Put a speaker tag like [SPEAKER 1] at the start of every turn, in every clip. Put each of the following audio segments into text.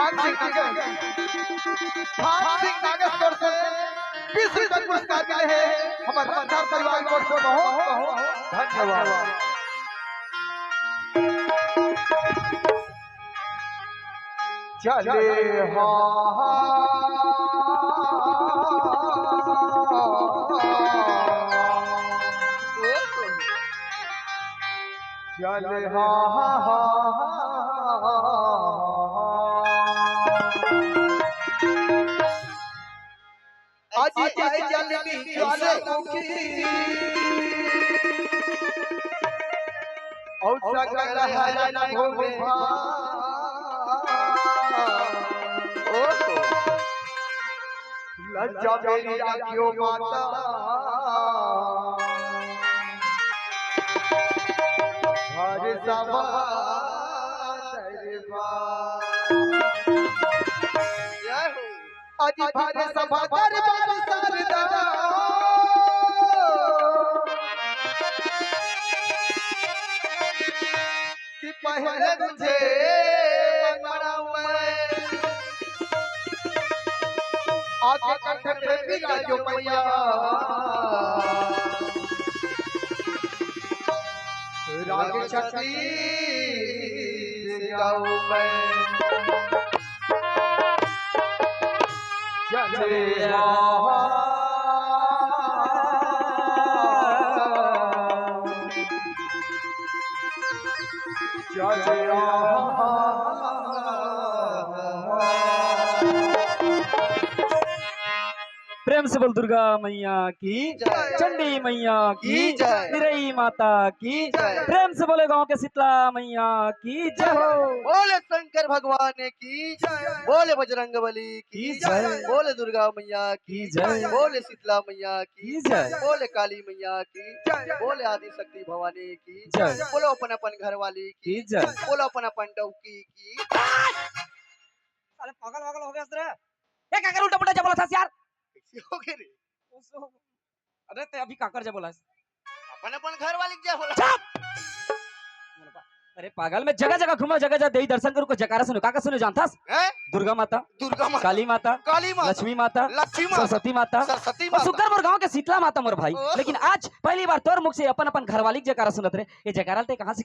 [SPEAKER 1] भाग सिंह नागेश्वर से 20 रुपया पुरस्कार मिले हैं हमारे रंगदार परिवार को बहुत बहुत धन्यवाद। चले चले आज जाए जलनी ज्वाला मुखी और सकल हरण भूमि लज्जा मेरी राखियो माता हर सभा आज भारे सभा दरबार सरदा कि पहले तुझे आके कंठ पे विराजो मैया राग छठी गाऊं मैं चले
[SPEAKER 2] प्रेम से बोल दुर्गा मैया की चंडी मैया की निरई माता की प्रेम से बोले गांव के शीतला मैया की जय हो।
[SPEAKER 3] बोले शंकर भगवान की बोले बजरंगबली की बोले दुर्गा मैया की बोले शीतला मैया की बोले काली मैया की बोले आदि शक्ति भवानी की बोलो अपन अपन घर वाली की बोलो अपन अपन डौकी की।
[SPEAKER 2] अरे पागल पागल हो गया तेरे ये क्या कर उल्टा पुल्टा बोला था यार
[SPEAKER 3] हो गए रे
[SPEAKER 2] अरे ते अभी काकर जा बोला
[SPEAKER 3] अपन अपन घर वाली क्या बोला
[SPEAKER 2] अरे पागल में जगह जगह घूमा जगह जगह देवी दर्शन करू को जकारा सुनो काका सुनो जानतास दुर्गा माता काली माता लक्ष्मी माता सरस्वती माता सुकर मोर गांव के शीतला माता मोर भाई लेकिन आज पहली बार तोर मुख से अपन अपन घरवाली के जकारा सुनत रे ये जकारा ते कहां से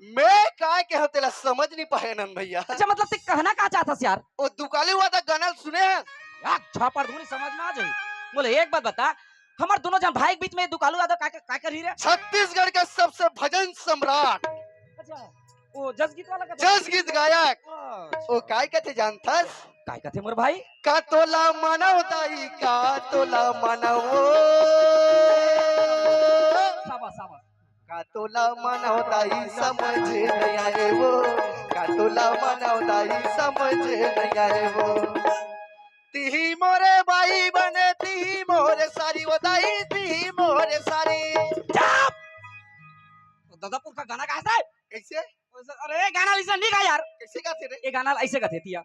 [SPEAKER 3] मैं काय के होतेला समझ नहीं पाए नन भैया।
[SPEAKER 2] अच्छा मतलब ते कहना का चाहता यार
[SPEAKER 3] वो दुकाली हुआ था गाना सुने हैं
[SPEAKER 2] यार छापड़ धुनी समझ में आ जाई बोले एक बात बता हमार दोनों जन भाई के बीच में दुकालू यादव का कर रही रे
[SPEAKER 3] छत्तीसगढ़ का सबसे भजन सम्राट
[SPEAKER 2] अच्छा वो जस गीत वाला का
[SPEAKER 3] जस गीत गायक वो काय कहते जानथस
[SPEAKER 2] काय कहते मोर भाई
[SPEAKER 3] का तोला मानव दाई का तोला मानव
[SPEAKER 2] शाबाश शाबाश
[SPEAKER 3] का तोला मानव दाई समझ नहीं आए वो का तोला मानव दाई समझ नहीं आए वो तिही मोरे बाई बने तिही मोरे सारी वदाई तिही मोरे सारी
[SPEAKER 2] तो दादापुर का गाना कैसा है
[SPEAKER 3] कैसे
[SPEAKER 2] अरे गाना लिसन नहीं गा यार
[SPEAKER 3] कैसे गाते रे
[SPEAKER 2] ये गाना ऐसे गाते थिया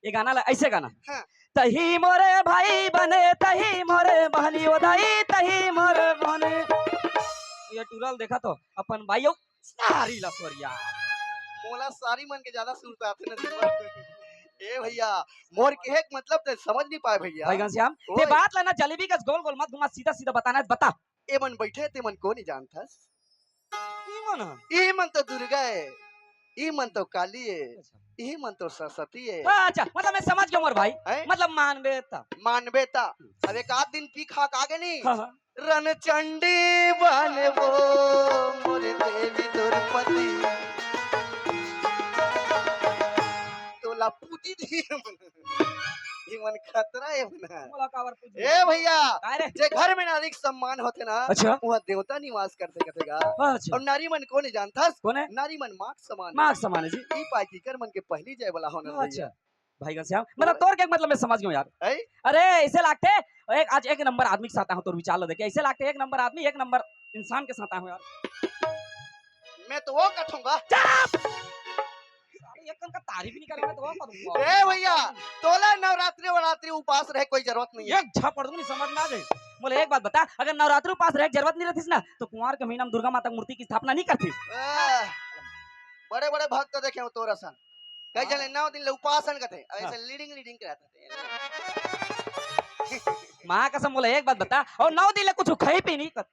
[SPEAKER 2] ये गाना ऐसे गाना
[SPEAKER 3] हाँ।
[SPEAKER 2] तही मोरे भाई बने तही मोरे बहनी वदाई तही मोरे बहने ये टूरल देखा तो अपन भाइयों सारी लसवरिया
[SPEAKER 3] मोला सारी मन के ज्यादा सुनता आते ना ए भैया मोर के एक मतलब ते समझ नहीं पाए भैया
[SPEAKER 2] भाई घनश्याम ते बात लेना जलेबी का गोल गोल मत घुमा सीधा सीधा बताना है बता
[SPEAKER 3] ए मन बैठे ते मन को नहीं जानथस
[SPEAKER 2] ई
[SPEAKER 3] मन तो दुर्गा है ई मन तो काली है ई मन तो सरस्वती है।
[SPEAKER 2] अच्छा मतलब मैं समझ गया मोर भाई मतलब
[SPEAKER 3] मानवेता अब एक आध दिन की खाक आगे नहीं
[SPEAKER 2] हाँ।
[SPEAKER 3] रणचंडी बने वो मोरे देवी द्रौपदी तोला पूजी दी मन खतरा है ए भैया जे घर में नारी सम्मान होते ना
[SPEAKER 2] अच्छा
[SPEAKER 3] वहाँ देवता निवास करते कतेगा
[SPEAKER 2] अच्छा।
[SPEAKER 3] और नारी मन कौन जानथस
[SPEAKER 2] कौन है
[SPEAKER 3] नारी मन मार्ग
[SPEAKER 2] समान है जी
[SPEAKER 3] ई पाइकर मन के पहली जय वाला होना
[SPEAKER 2] अच्छा भाई घनश्याम मतलब तोर के मतलब मैं समझ गया यार अरे ऐसे लागते एक आज एक नंबर आदमी के साथ हूं तोर विचार देखे ऐसे लागते एक नंबर आदमी एक नंबर इंसान के साथ हूं यार
[SPEAKER 3] मैं तो वो कठूंगा
[SPEAKER 2] एक का तारीफ नहीं करेंगे तो वो करूंगा
[SPEAKER 3] ए भैया तोला नवरात्रि उपास रहे कोई जरूरत नहीं है
[SPEAKER 2] एक झपड़ दूं नहीं समझ में आ गई बोले एक बात बता अगर नवरात्रि उपास रहे जरूरत नहीं रहती ना तो कुंवार के महीना में दुर्गा माता मूर्ति की स्थापना नहीं करती
[SPEAKER 3] बड़े बड़े भक्त देखे हो तोरा सन कई जने 9 दिन ले उपासन करते ऐसे लीडिंग लीडिंग कराते
[SPEAKER 2] माँ कसम बोला एक बात बता और 9 दिन ले कुछ खाई पी नहीं कर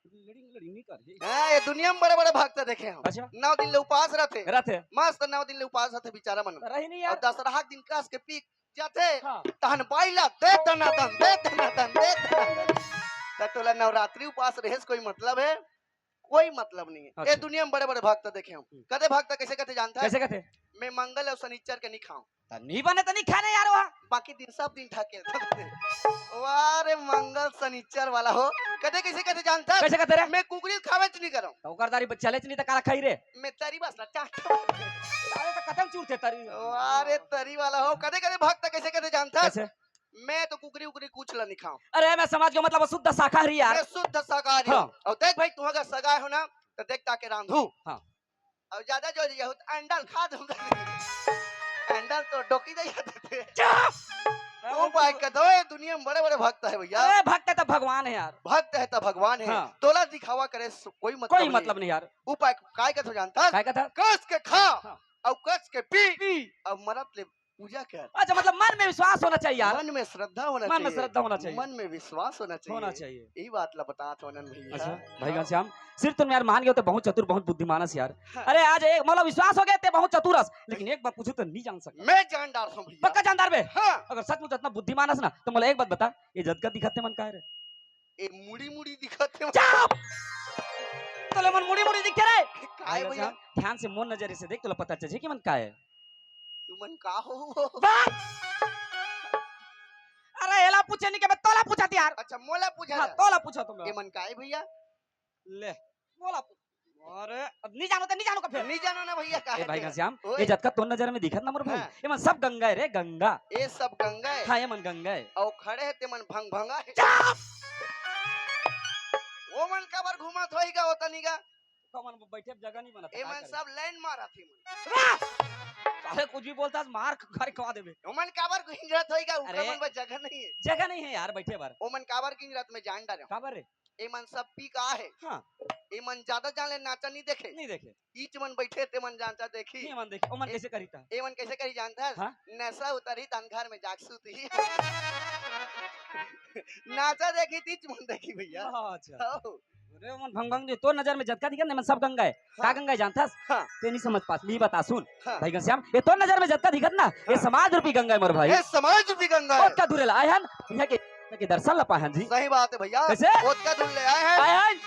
[SPEAKER 2] लड़ी नहीं कर
[SPEAKER 3] हां ये दुनिया में बड़े बड़े भक्त देखे हो
[SPEAKER 2] अच्छा
[SPEAKER 3] 9 दिन ले उपास रहते
[SPEAKER 2] रहते
[SPEAKER 3] मस्त 9 दिन ले उपास रहते बेचारा मन
[SPEAKER 2] रही नहीं
[SPEAKER 3] और
[SPEAKER 2] यार
[SPEAKER 3] दशहरा के दिन कस के पी जाते
[SPEAKER 2] हाँ।
[SPEAKER 3] तहन पाइला दे दनादन त तोला नवरात्रि उपास रहेस कोई मतलब है कोई मतलब नहीं है
[SPEAKER 2] अच्छा।
[SPEAKER 3] ये दुनिया में बड़े बड़े भक्त देखे हो कदे भक्त कैसे कहते जानता है
[SPEAKER 2] कैसे कहते
[SPEAKER 3] मैं मंगल और शनिचर के नहीं खाऊं
[SPEAKER 2] नहीं बने तो नहीं खाने यार वहाँ
[SPEAKER 3] बाकी दिन सब दिन ठाके वारे मंगल शनिचर वाला हो कदे कैसे कहते जानता है
[SPEAKER 2] कैसे कहते रे
[SPEAKER 3] मैं कुकरी खावे नहीं करूं
[SPEAKER 2] तो करदारी चले नहीं तो काला खाई रे
[SPEAKER 3] मैं तरी बस चाट
[SPEAKER 2] सारे तो कतम चूर थे तारी
[SPEAKER 3] वारे तरी वाला हो कदे कदे भक्त कैसे कहते जानता है
[SPEAKER 2] कैसे
[SPEAKER 3] मैं तो कुकरी उकरी कुछ ला नहीं खाऊं
[SPEAKER 2] अरे मैं समाज का मतलब शुद्ध शाकाहारी यार
[SPEAKER 3] मैं शुद्ध शाकाहारी
[SPEAKER 2] हाँ।
[SPEAKER 3] हूं और देख भाई तू अगर सगाई हो ना तो देख ताके रांधू
[SPEAKER 2] हाँ।
[SPEAKER 3] और ज्यादा जो ये हो तो अंडल खा दूंगा अंडल तो डोकी दे जाते तो भाई का दो ये दुनिया में बड़े बड़े भक्त है भैया
[SPEAKER 2] अरे भक्त है तो भगवान है यार
[SPEAKER 3] भक्त है तो भगवान है
[SPEAKER 2] हाँ।
[SPEAKER 3] तोला दिखावा करे कोई मतलब
[SPEAKER 2] कोई मतलब नहीं यार
[SPEAKER 3] उपाय काय का तो जानता
[SPEAKER 2] क्या कहता
[SPEAKER 3] कस के खा
[SPEAKER 2] हाँ।
[SPEAKER 3] और कस के पी और मरत ले पूजा कर
[SPEAKER 2] अच्छा मतलब मन में विश्वास होना चाहिए यार
[SPEAKER 3] मन में श्रद्धा होना
[SPEAKER 2] मन में
[SPEAKER 3] चाहिए
[SPEAKER 2] श्रद्धा होना चाहिए
[SPEAKER 3] मन में विश्वास होना चाहिए यही बात ला बता तो भैया
[SPEAKER 2] अच्छा भाई घनश्याम सिर्फ तुम यार मान गए तो बहुत चतुर बहुत बुद्धिमानस यार
[SPEAKER 3] हाँ।
[SPEAKER 2] अरे आज एक मतलब विश्वास हो गया ते बहुत चतुरस लेकिन एक बात पूछू तो नहीं जान सकता
[SPEAKER 3] मैं जानदार हूँ भैया
[SPEAKER 2] पक्का जानदार बे
[SPEAKER 3] हाँ
[SPEAKER 2] अगर सचमुच इतना बुद्धिमानस ना तो मतलब एक बात बता ये जदका दिखते मन का है रे
[SPEAKER 3] ए मुड़ी मुड़ी दिखत है
[SPEAKER 2] चुप तोले मन मुड़ी मुड़ी दिखते रे
[SPEAKER 3] काय
[SPEAKER 2] भाई
[SPEAKER 3] भैया
[SPEAKER 2] घनश्याम, ध्यान से मोन नजर से देख तोला पता चल कि मन का है
[SPEAKER 3] तू मन का हो
[SPEAKER 2] अरे एला पूछे नहीं के मैं तोला पूछा थी यार
[SPEAKER 3] अच्छा मोला पूछा
[SPEAKER 2] हाँ तोला पूछा तुम
[SPEAKER 3] ए मन काय भैया
[SPEAKER 2] ले बोला अरे अब नहीं जानो तो नहीं जानो का फिर
[SPEAKER 3] नहीं जानो ना भैया का
[SPEAKER 2] ए भाई घनश्याम
[SPEAKER 3] ओए।
[SPEAKER 2] ये जदका तो नजर में दिखत ना मोर भाई
[SPEAKER 3] हाँ।
[SPEAKER 2] ये मन सब गंगा है रे गंगा
[SPEAKER 3] ये सब गंगा है
[SPEAKER 2] हाँ ये मन गंगा है
[SPEAKER 3] और खड़े है ते मन भंग भंगा है वो मन का बार घुमा थोईगा होता नीगा
[SPEAKER 2] कमन बैठे जगह नहीं बना
[SPEAKER 3] ए मन सब लाइन मारा थी मन
[SPEAKER 2] अरे कुछ भी बोलता है मार घर खवा देबे
[SPEAKER 3] ओमन काबर गुंजरत होईगा
[SPEAKER 2] अरे।
[SPEAKER 3] ऊपर मन बस जगह नहीं है
[SPEAKER 2] जगह नहीं है यार बैठे बार
[SPEAKER 3] ओमन काबर गुंजरत में जान डाले
[SPEAKER 2] खबर है
[SPEAKER 3] ए मन सब पी का है
[SPEAKER 2] हाँ
[SPEAKER 3] ए मन ज्यादा जान ले नाचा नहीं देखे
[SPEAKER 2] नहीं देखे
[SPEAKER 3] ईच मन बैठे ते मन जानता देखी
[SPEAKER 2] नहीं मन देखे ओ मन कैसे करीता
[SPEAKER 3] ए मन कैसे करी जानता है
[SPEAKER 2] हाँ?
[SPEAKER 3] नशा उतरी तन घर में जाग सूती नाचा देखी तीच मन देखी भैया
[SPEAKER 2] अच्छा
[SPEAKER 3] हो।
[SPEAKER 2] अरे मन भंग भंग तो नजर में जदका दिखत नहीं मन सब गंगा है का
[SPEAKER 3] हाँ।
[SPEAKER 2] गंगा है जानतास
[SPEAKER 3] हाँ।
[SPEAKER 2] ते नहीं समझ पास नहीं बता सुन
[SPEAKER 3] हाँ।
[SPEAKER 2] भाई घनश्याम ये तो नजर में जदका दिखत ना ये
[SPEAKER 3] हाँ।
[SPEAKER 2] समाज रूपी गंगा है मोर भाई
[SPEAKER 3] ये समाज भी गंगा है
[SPEAKER 2] और का दूरे आए हन यहाँ के दर्शन ला पाहन जी
[SPEAKER 3] सही बात है भैया
[SPEAKER 2] कैसे?
[SPEAKER 3] ओत का दुल्ले आए हैं
[SPEAKER 2] आए हन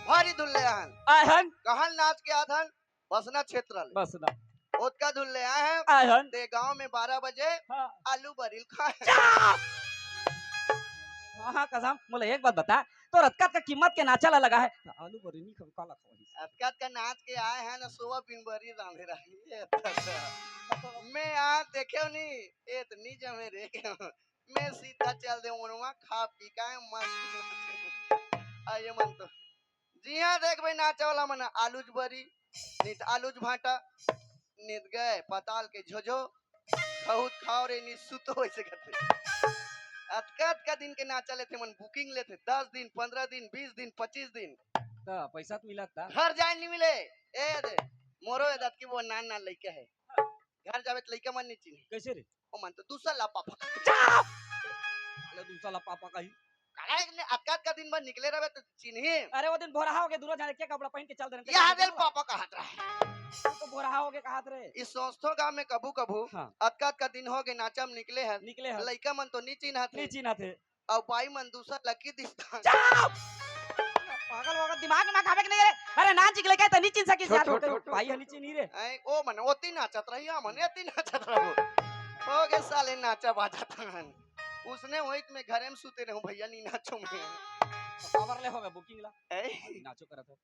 [SPEAKER 3] भारी दुल्ले आए हैं
[SPEAKER 2] आए हन
[SPEAKER 3] कहल नाच के आधन बसना क्षेत्र ले
[SPEAKER 2] बस ना
[SPEAKER 3] ओत का दुल्ले आए हैं
[SPEAKER 2] आए हन
[SPEAKER 3] ते गांव में 12 बजे
[SPEAKER 2] हाँ
[SPEAKER 3] आलू बरील खाए
[SPEAKER 2] हाँ कसम बोले एक बात बता तो रत्कत का कीमत के नाचा ला लगा है आलू बरी नहीं खा काला खा
[SPEAKER 3] अतकत का नाच के आए हैं ना सोवा पिन बरी रांधे रही मैं आज देखे नहीं ए तो नहीं जमे रे मैं सीधा चल दे उनवा खा पी का मस्त आइए मन तो जी हाँ देख भाई नाचा वाला मन आलूज बरी नित आलूज भाटा नित गए पताल के झोझो बहुत खाओ रे नि सुतो वैसे करते अतकत का दिन के नाचा लेते मन बुकिंग लेते 10 दिन 15 दिन 20 दिन 25 दिन
[SPEAKER 2] तो पैसा तो मिला था
[SPEAKER 3] घर जाए नहीं मिले ए दे मोरो ए दत की वो नान नान लइका है घर जावे त लइका मन नहीं चिन्हे
[SPEAKER 2] कैसे रे
[SPEAKER 3] ओ मन तो दूसरा ला पापा
[SPEAKER 2] अरे दूसरा ला पापा का ही
[SPEAKER 3] काहे ने अतकत का दिन बाद निकले रहे तो चिन्हे
[SPEAKER 2] अरे वो दिन भोरहा हो गए दूर जाने क्या कपड़ा पहन के चल दे
[SPEAKER 3] यह दिल पापा का हाथ रहा
[SPEAKER 2] तो भोरहा हो गए कहा रे
[SPEAKER 3] इस संस्थो गांव में कबू कबू
[SPEAKER 2] हाँ।
[SPEAKER 3] अतकत का दिन हो गए नाचम निकले हैं
[SPEAKER 2] निकले हैं
[SPEAKER 3] लइका मन तो नहीं चिन्हा थे
[SPEAKER 2] नहीं चिन्हा थे
[SPEAKER 3] और पाई मन दूसरा लकी दिसता
[SPEAKER 2] पागल होगा दिमाग ना खावे के नहीं रे अरे ना चिकले के तो नहीं चिन सकी यार भाई हनी चिन्ही रे
[SPEAKER 3] ऐ ओ मन ओती नाचत रही मन एती नाचत रहो हो गए साले नाचा बाजा तन उसने वही में घरे में सुते रहूं भैया नी नाचो में
[SPEAKER 2] पावर ले होगा बुकिंग ला
[SPEAKER 3] ऐ
[SPEAKER 2] नाचो करा था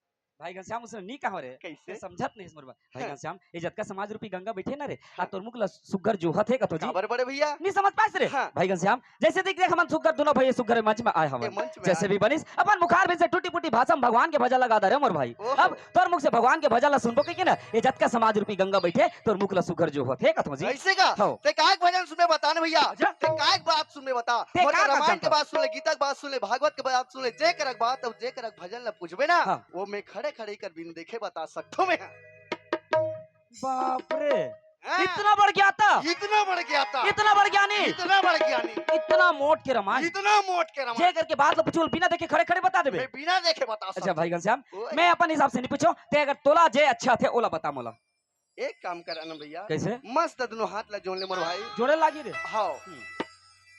[SPEAKER 2] भाई घनश्याम उसने नहीं कहा रे
[SPEAKER 3] कैसे
[SPEAKER 2] समझत नहीं इसमरबा भाई घनश्याम ये जतका समाज रूपी गंगा बैठे ना रे आ तोर मुख ला सुगर जोहत है कतो जी
[SPEAKER 3] काबर बड़े भैया
[SPEAKER 2] नहीं समझ पास रे
[SPEAKER 3] हाँ।
[SPEAKER 2] भाई घनश्याम जैसे देख देख हम सुगर दोनों भाई सुगर मंच में आए
[SPEAKER 3] ए
[SPEAKER 2] हम
[SPEAKER 3] मंच में
[SPEAKER 2] जैसे भी बनिस अपन मुखार भी से टूटी फूटी भाषा में भगवान के भजन लगा दे रे मोर भाई
[SPEAKER 3] ओहो।
[SPEAKER 2] अब तोर मुख से भगवान के भजन ला सुनबो के ना ये जतका समाज रूपी गंगा बैठे तोर मुख ला सुगर जोहत है कतो जी
[SPEAKER 3] ऐसे का
[SPEAKER 2] हो।
[SPEAKER 3] ते काहे भजन सुने बता ना भैया
[SPEAKER 2] अच्छा।
[SPEAKER 3] ते काहे बात सुने बता
[SPEAKER 2] ते
[SPEAKER 3] मोर
[SPEAKER 2] का
[SPEAKER 3] रामायण
[SPEAKER 2] जानता?
[SPEAKER 3] के बात सुने गीता के बात सुने भागवत के बात सुने जे करक बात और जे करक भजन ला पूछबे ना
[SPEAKER 2] हाँ।
[SPEAKER 3] वो मैं खड़े खड़े कर बिन देखे बता सकतो मैं
[SPEAKER 2] बाप रे,
[SPEAKER 3] हाँ?
[SPEAKER 2] इतना बढ़ गया था,
[SPEAKER 3] इतना बढ़ गया था,
[SPEAKER 2] इतना बढ़ गया नहीं,
[SPEAKER 3] इतना बढ़ गया नहीं,
[SPEAKER 2] इतना मोट के रमान,
[SPEAKER 3] इतना मोट के रमान।
[SPEAKER 2] जे करके बात लो पूछो, बिना देखे खड़े खड़े बता देबे।
[SPEAKER 3] मैं बिना देखे बता
[SPEAKER 2] अच्छा
[SPEAKER 3] सकता
[SPEAKER 2] भाई घनश्याम,
[SPEAKER 3] हूँ।
[SPEAKER 2] मैं अपन हिसाब से नहीं पूछो, ते अगर तोला जे अच्छा थे ओला बता मोला।
[SPEAKER 3] एक काम कर ना भैया,
[SPEAKER 2] कैसे
[SPEAKER 3] मस्त दोनों हाथ ला जोड़ ले मोर भाई।
[SPEAKER 2] जोड़े लागी रे?
[SPEAKER 3] हाँ,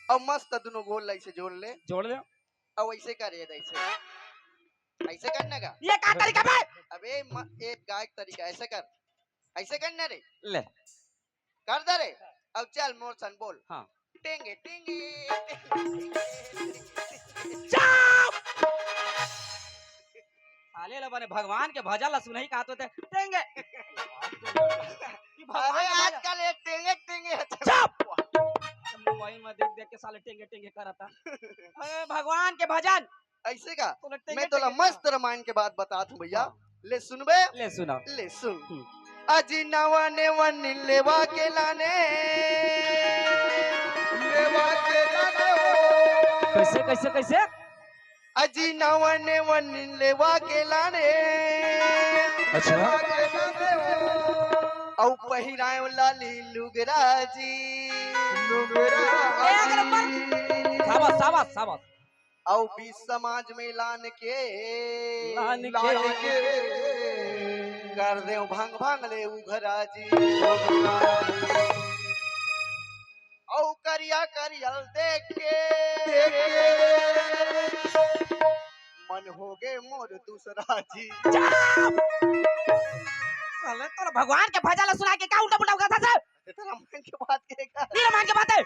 [SPEAKER 3] अब मस्त दोनों गोल ला ऐसे जोड़ ले,
[SPEAKER 2] जोड़ ले।
[SPEAKER 3] अब ऐसे कर ये ऐसे, ऐसे करने का।
[SPEAKER 2] ये क्या तरीका बे?
[SPEAKER 3] अबे एक गायक तरीका, ऐसे कर, ऐसे करना रे,
[SPEAKER 2] ले
[SPEAKER 3] कर दे रे। अब चल मोर सन बोल।
[SPEAKER 2] हाँ।
[SPEAKER 3] टेंगे टेंगे
[SPEAKER 2] साले ला बने भगवान के भजन ला सुनई का तो देंगे।
[SPEAKER 3] अरे आजकल ये टेंगे टेंगे
[SPEAKER 2] चुप, मोबाइल में देख देख के साले टेंगे टेंगे करता। अरे भगवान के भजन
[SPEAKER 3] ऐसे का।
[SPEAKER 2] तो टेंगे
[SPEAKER 3] मैं तोला
[SPEAKER 2] टेंगे
[SPEAKER 3] मस्त रामायण के बात बता दूं भैया, ले सुनबे,
[SPEAKER 2] ले सुना।
[SPEAKER 3] ले सुन। अजी नवा ने वन लेवा के लाने, लेवा के लाने ओ।
[SPEAKER 2] कैसे कैसे कैसे?
[SPEAKER 3] अजी नवा ने वन लेवा के लाने,
[SPEAKER 2] अच्छा।
[SPEAKER 3] लेवा के लाने ओ। औ पहिराए लाली लुगरा जी, लुगरा जी।
[SPEAKER 2] शाबाश शाबाश शाबाश।
[SPEAKER 3] औ भी समाज में लान के,
[SPEAKER 2] लान के
[SPEAKER 3] कर दे भंग भंग ले उघरा जी। औ करिया करियल देख के, मन हो गे मोर दूसरा जी।
[SPEAKER 2] साले तो भगवान के भजन ला सुना के क्या उल्टा पुल्टा उगाता था?
[SPEAKER 3] तेरा मन की बात करेगा,
[SPEAKER 2] ये रामायण के बात है।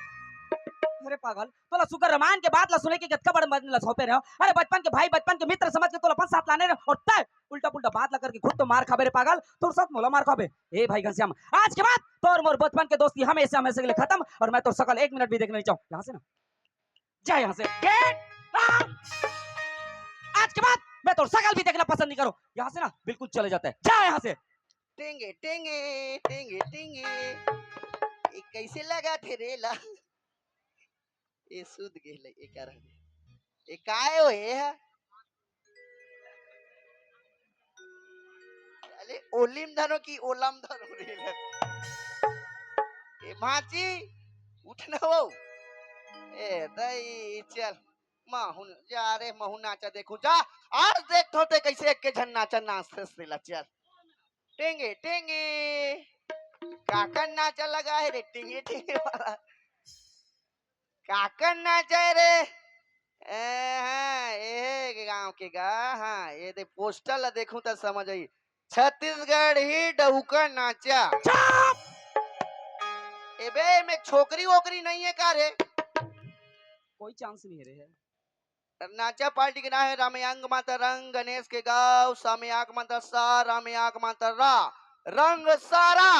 [SPEAKER 2] अरे पागल, तोला सुकर रामायण के बात ला सुने के गतका बड़ मन ला सौंपे रहो। अरे बचपन के भाई बचपन के मित्र समझ के तोला अपन साथ लाने रहो, और तय उल्टा पुल्टा बात ला करके खुद तो मार खाबे रे पागल, तोर साथ मोला मार खाबे। ए भाई घनश्याम, आज के बाद तोर मोर बचपन के दोस्ती हमेशा हमेशा के लिए खत्म, और मैं तोर सकल एक मिनट भी देखना नहीं चाहूं। यहाँ से ना जा, यहाँ से गेट आउट। आज के बाद मैं तोर सकल भी देखना पसंद नहीं करूं। यहाँ से ना बिल्कुल चले जाते हैं, जा यहाँ से।
[SPEAKER 3] टेंगे टेंगे टेंगे टेंगे, ये कैसे लगा थे रेला? ये सुध गेले ये कर, ये काय हो ये है? अरे ओलिम धनो की ओलम धनो रेला। ये भाची उठना हो, ए दई चल माहुन जा रे, महु नाचा देखो जा, आज देख थोते कैसे एक के झन नाचा नाचते रेला। चल टेंगे टेंगे, काकन नाचा लगा है रे, टेंगे टेंगे वाला काकन नाचा है रे। हाँ ये गांव के गा, हाँ ये दे पोस्टर ला देखूं तो समझ आई, छत्तीसगढ़ ही डहुका नाचा। ए बे में छोकरी वोकरी नहीं है का रे?
[SPEAKER 2] कोई चांस नहीं है रे।
[SPEAKER 3] नाचा पार्टी के नाम है रामयांग माता रंग, गणेश के गाँव सामयाक माता सा, रामयाक माता रा, रंग सारा।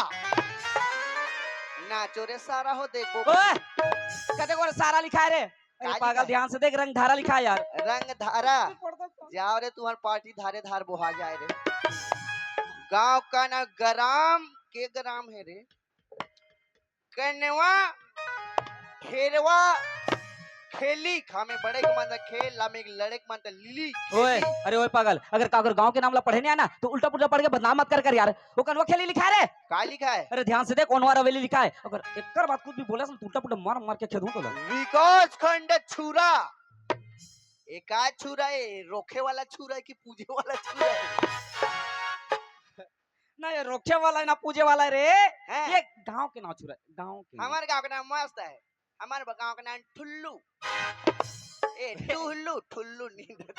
[SPEAKER 3] नाचो रे सारा हो देखो।
[SPEAKER 2] कते को सारा लिखा है रे? अरे पागल ध्यान से देख, रंग धारा लिखा है यार।
[SPEAKER 3] रंग धारा जाओ रे, तुम्हार पार्टी धारे धार बोहा जाए रे। गांव का ना ग्राम के ग्राम है रे, कन्वा खेरवा खेली खामे बड़े के मानता खेल, लामे एक लड़े के मानता लिली।
[SPEAKER 2] ओए अरे ओए पागल, अगर कागर गांव के नाम ला पढ़े नहीं आना तो उल्टा पुल्टा पढ़ के बदनाम मत कर यार। वो कन्वा खेली लिखा है रे।
[SPEAKER 3] का लिखा है?
[SPEAKER 2] अरे ध्यान से देख, ओनवार हवेली लिखा है। अगर एक बात कुछ भी बोला तो उल्टा पुल्टा मार मार के खेदूं तोला।
[SPEAKER 3] विकास खंड छुरा, एक आज छुरा है, रोखे वाला छुरा है कि पूजे वाला छुरा है?
[SPEAKER 2] ना ये रोके वाला है ना पूजे वाला है रे, ये गांव के नाम छुरा है, गांव के।
[SPEAKER 3] हमारे गांव का नाम मस्त है, हमारे गांव का नाम ठुल्लू। ए ठुल्लू ठुल्लू नींद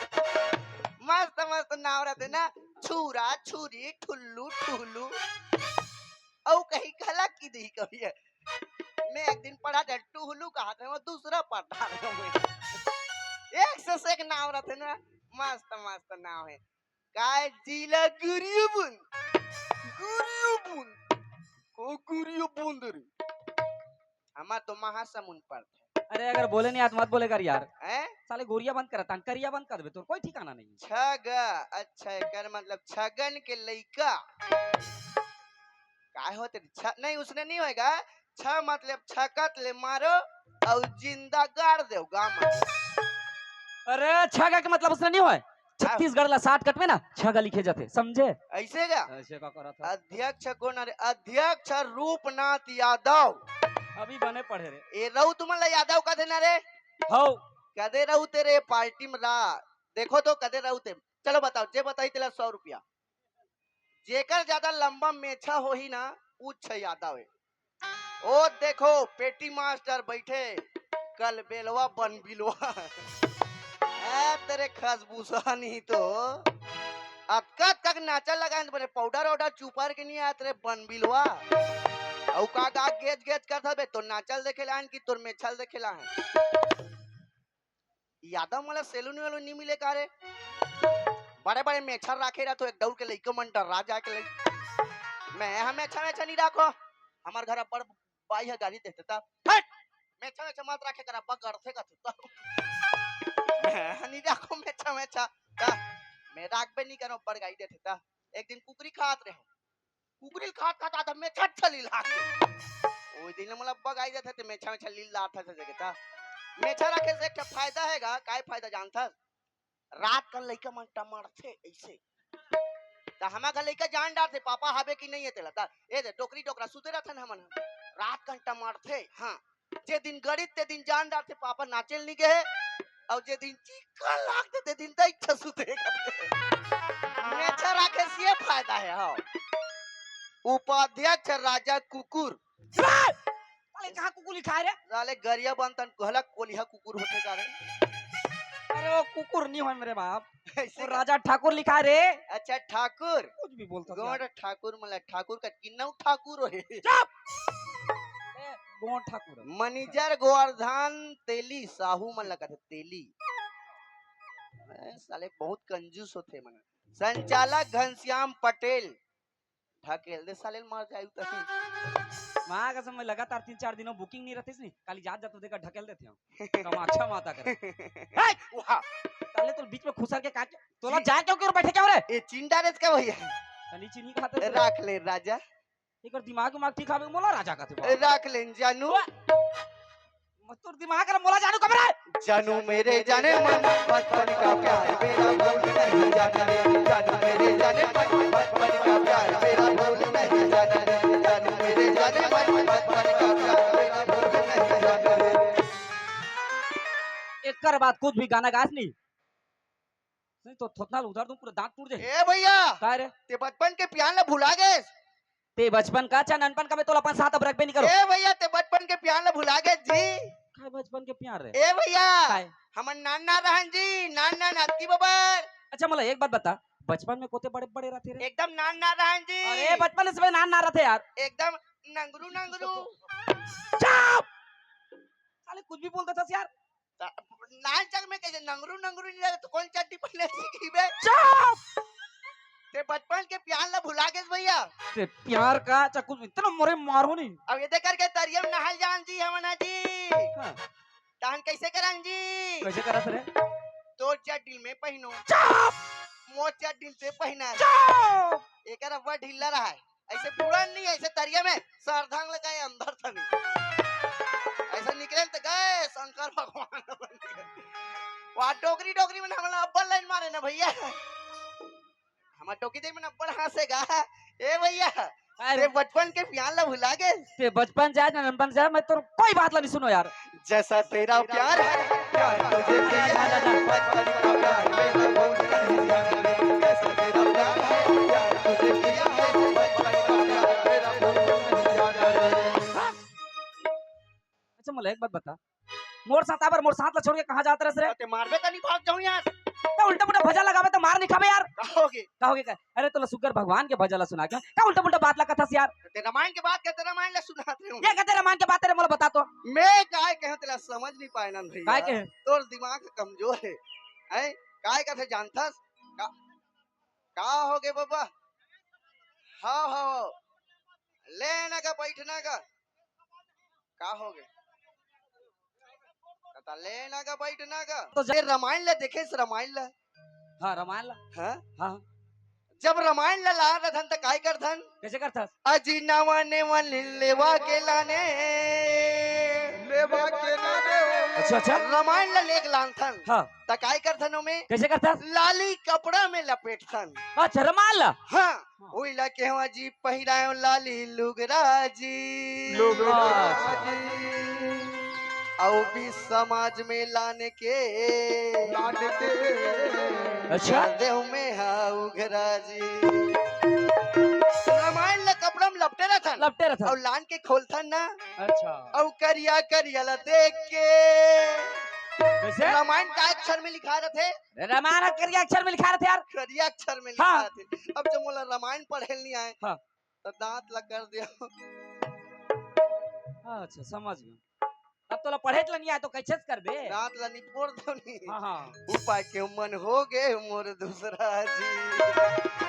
[SPEAKER 3] मस्त मस्त नाम रहते ना, छुरा छुरी ठुल्लू ठुल्लू। औ कहीं कला की दी कभी है। मैं एक दिन पढ़ा था टुल्लू कहा था, वो दूसरा पढ़ा था मैं। एक से एक नाम रहते ना, मस्त मस्त नाम है। काय जिला गुरियुबुन, गुरियुबुन को गुरियुबुन रे, हमार तो महासमुंद पड़ता है।
[SPEAKER 2] अरे अगर बोले नहीं आज मत बोले कर यार।
[SPEAKER 3] हैं?
[SPEAKER 2] साले गोरिया बंद करता, करिया बंद कर दे तो कोई ठिकाना नहीं।
[SPEAKER 3] छगा, अच्छा कर मतलब छगन के लइका काय होते नहीं, उसने नहीं होएगा। छ मतलब छकत ले मारो और जिंदा गाड़ दो गांव में।
[SPEAKER 2] अरे छगा के मतलब उसने नहीं होए, छत्तीसगढ़ ला 60 कट में ना 6 गली लिखे जाते, समझे?
[SPEAKER 3] ऐसे क्या?
[SPEAKER 2] ऐसे का करा था।
[SPEAKER 3] अध्यक्ष कौन? अरे अध्यक्ष रूपनाथ यादव।
[SPEAKER 2] अभी बने पढ़े रे।
[SPEAKER 3] ए रहू तुम्हारा यादव का देना रे?
[SPEAKER 2] हो
[SPEAKER 3] कदे रहू तेरे पार्टी में ला। देखो तो कदे रहू ते। चलो बताओ, जे बताई तेला 100 रुपया। जेकर ज्यादा लंबा मेछा हो ही ना पूछ यादव है। ओ देखो पेटी मास्टर बैठे, कल बेलवा बन बिलवा। तेरे खसबूसा नहीं तो अक्का तक नाचा लगा बने पाउडर ऑर्डर चुपर के नहीं आया तेरे बन बिलवा। औ का गेज गेज करता बे तो नाचल देखेला है कि तोर मेछल देखेला है। यादव मला सेलून वालों नहीं मिले का रे? बड़े बड़े मेछर राखे रहा तो एक दौड़ के लइका मन डरा जाके लई। मैं हमें मेछा नहीं राखो, हमार घर पर बाई है गाड़ी देते ता हट मेछा मत राखे करा बगड़ से का ता मैं नहीं राखो मेछा मैं राख बे नहीं करो बड़ गाड़ी देते ता। एक दिन कुकरी खात रहे, कुकरी खात आधा मेछा छली लाके ओई दिन मला बगाई देते थे मेछा लीला था जगह ता। मेछा राखे से एक फायदा हैगा, काय फायदा जानता? रात का लइका मन टमारथे ऐसे ता हमा का लइका जान डार थे पापा हाबे की नहीं है तेला ता ए दे टोकरी टोकरा सुते रहथन हमन रात का टमारथे। हां जे दिन गड़ित ते दिन जान डार थे पापा नाचेल नहीं गए और जे दिन चिकन लागते ते दिन तई छसुते मेछा राखे से फायदा है। हां उपाध्यक्ष राजा कुकुर
[SPEAKER 2] अरे कहां कुकुर लिखा रे?
[SPEAKER 3] साले गरिया बनतन कहला कोलिहा कुकुर होते का रे?
[SPEAKER 2] अरे वो कुकुर नहीं हो मेरे बाप, वो राजा ठाकुर लिखा रे।
[SPEAKER 3] अच्छा ठाकुर,
[SPEAKER 2] कुछ भी बोलता
[SPEAKER 3] गोड़ ठाकुर मतलब ठाकुर का किन्नौ ठाकुर है।
[SPEAKER 2] चुप गोड़ ठाकुर
[SPEAKER 3] मैनेजर गोवर्धन तेली साहू मन लगा तेली साले बहुत कंजूस होते मन। संचालक घनश्याम पटेल ढकेल दे साले मर जायु तभी
[SPEAKER 2] मां कसम में लगातार 3-4 दिनों बुकिंग नहीं रहती नहीं, खाली जात जात देखा ढकेल देते हम कम अच्छा माता करे। हे वाह ताले तो बीच में खुसर के काट तोला जा क्यों क्यों बैठे क्या रे?
[SPEAKER 3] ए चिंडा रेस का भैया
[SPEAKER 2] तनी चीनी खाते
[SPEAKER 3] रख ले राजा,
[SPEAKER 2] एक और दिमाग ठीक खावे मोला राजा का थे
[SPEAKER 3] रख ले जानू
[SPEAKER 2] तोर दिमाग रे मोला जानू कब रे?
[SPEAKER 3] जानू मेरे जाने मन बचपन का प्यार मेरा भूल नहीं जाना रे। जानू मेरे जाने मन बचपन का प्यार मेरा भूल नहीं जाना रे। जानू मेरे जाने मन बचपन का प्यार मेरा भूल नहीं जाना रे।
[SPEAKER 2] एक कर बात कुछ भी गाना गास नहीं तो थोथनाल उधर दूं पूरा दांत टूट जाए।
[SPEAKER 3] ए भैया
[SPEAKER 2] का रे
[SPEAKER 3] ते बचपन के प्यार ला भुला गए?
[SPEAKER 2] ते बचपन का चा ननपन का मैं तोला अपन साथ अब रखबे नहीं करो।
[SPEAKER 3] ए भैया ते बचपन के प्यार ला भुला गए जी?
[SPEAKER 2] का बचपन के प्यार रे?
[SPEAKER 3] ए भैया
[SPEAKER 2] काय
[SPEAKER 3] हमन नाना रहन जी, नाना नाती बबर।
[SPEAKER 2] अच्छा मला एक बात बता, बचपन में कोते बड़े बड़े रहते रे?
[SPEAKER 3] एकदम नाना रहन जी।
[SPEAKER 2] अरे बचपन में सब नान ना रहते यार,
[SPEAKER 3] एकदम नंगरू नंगरू।
[SPEAKER 2] चुप साले कुछ भी बोलता था यार।
[SPEAKER 3] नान चक में कैसे नंगरू नंगरू नहीं लगे तो कौन चट्टी पहले सीखी बे?
[SPEAKER 2] चुप
[SPEAKER 3] ते बचपन के प्यार ला भुला गए भैया?
[SPEAKER 2] ते प्यार का चक्कू इतना मोरे मारो नहीं।
[SPEAKER 3] अब ये देख करके तरियम नहल जान जी हमना जी।
[SPEAKER 2] हाँ।
[SPEAKER 3] तान कैसे करन जी?
[SPEAKER 2] कैसे करा रे?
[SPEAKER 3] तो चड्डी में पहनो, मोर चड्डी से पहना, एक रब्बा ढीला रहा है ऐसे पूरा नहीं, ऐसे तरिया में सरधांग लगाए अंदर था नहीं ऐसा निकले तो गए शंकर भगवान वहाँ डोगरी डोगरी में हमला अब्बल लाइन मारे ना भैया, हमारा टोकी दे में अब्बल हंसेगा। ए भैया ते बचपन के प्यार ला भुला गए?
[SPEAKER 2] ते बचपन जाए ना ननपन जाए मैं तो कोई बात ला नहीं सुनो यार।
[SPEAKER 3] जैसा तेरा प्यार है प्यार तुझे किया है, बचपन का प्यार मेरा भूल नहीं जाना। जैसा तेरा प्यार है प्यार तुझे किया है, बचपन का प्यार मेरा भूल नहीं जाना।
[SPEAKER 2] अच्छा मला एक बात बता, मोर साथ ला छोड़ के कहां जात रस रे?
[SPEAKER 3] ते मारबे त नहीं भाग जाऊं यार,
[SPEAKER 2] तो उल्टा पुल्टा भजा लगावे तो मार नहीं खावे यार।
[SPEAKER 3] कहोगे
[SPEAKER 2] का? अरे तो सुगर भगवान के भजा ला सुना क्या? का उल्टा पुल्टा बात ला कथास यार?
[SPEAKER 3] ते रामायण के बात कहते रामायण ला सुनाते हूं।
[SPEAKER 2] ये कहते रामायण के बात रे मोला बता तो।
[SPEAKER 3] मैं काय कहे तेरा समझ नहीं पाए ना भैया।
[SPEAKER 2] काय कहे?
[SPEAKER 3] तोर दिमाग कमजोर है हैं? काय कहते जानथस का होगे बाबा? हाँ लेना का बैठना का होगे लेना का बैठना का?
[SPEAKER 2] तो
[SPEAKER 3] रामायण ला देखे रामायण ला?
[SPEAKER 2] हाँ रामायण ला
[SPEAKER 3] हाँ
[SPEAKER 2] हाँ
[SPEAKER 3] जब रामायण ला ला रथन त काय करथन
[SPEAKER 2] कैसे करथस
[SPEAKER 3] अजी नवाने वाले लेवा के लाने
[SPEAKER 1] लेवा के लाने
[SPEAKER 2] अच्छा अच्छा
[SPEAKER 3] रामायण ला लेक लानथन
[SPEAKER 2] हाँ
[SPEAKER 3] त काय करथन में
[SPEAKER 2] कैसे करथस
[SPEAKER 3] लाली कपड़ा में लपेटथन
[SPEAKER 2] अच्छा रमाल
[SPEAKER 3] हाँ ओइला केवा जी पहिरायो लाली लुगराजी औ भी समाज में लाने के
[SPEAKER 1] लाने के
[SPEAKER 2] अच्छा
[SPEAKER 3] देव में हाउ घराजी रामायण ला कपड़ा में लपटे रहथन
[SPEAKER 2] लपटे रहथन
[SPEAKER 3] और लान के खोलथन ना
[SPEAKER 2] अच्छा
[SPEAKER 3] और करिया करिया ला देख के
[SPEAKER 2] कैसे
[SPEAKER 3] रामायण का अक्षर में लिखा रहते
[SPEAKER 2] रामायण करिया अक्षर में लिखा रहते यार
[SPEAKER 3] करिया अक्षर में लिखा
[SPEAKER 2] हाँ।
[SPEAKER 3] रहते अब जब मोला रामायण पढ़े नहीं आए
[SPEAKER 2] हाँ।
[SPEAKER 3] तो दांत ला कर दिया
[SPEAKER 2] अच्छा समझ गया अब तो पढ़े नहीं आया तो कैसे कर बे
[SPEAKER 3] दांत ला निपोर दो नहीं
[SPEAKER 2] हाँ हाँ
[SPEAKER 3] उपाय के मन हो गए मोर दूसरा जी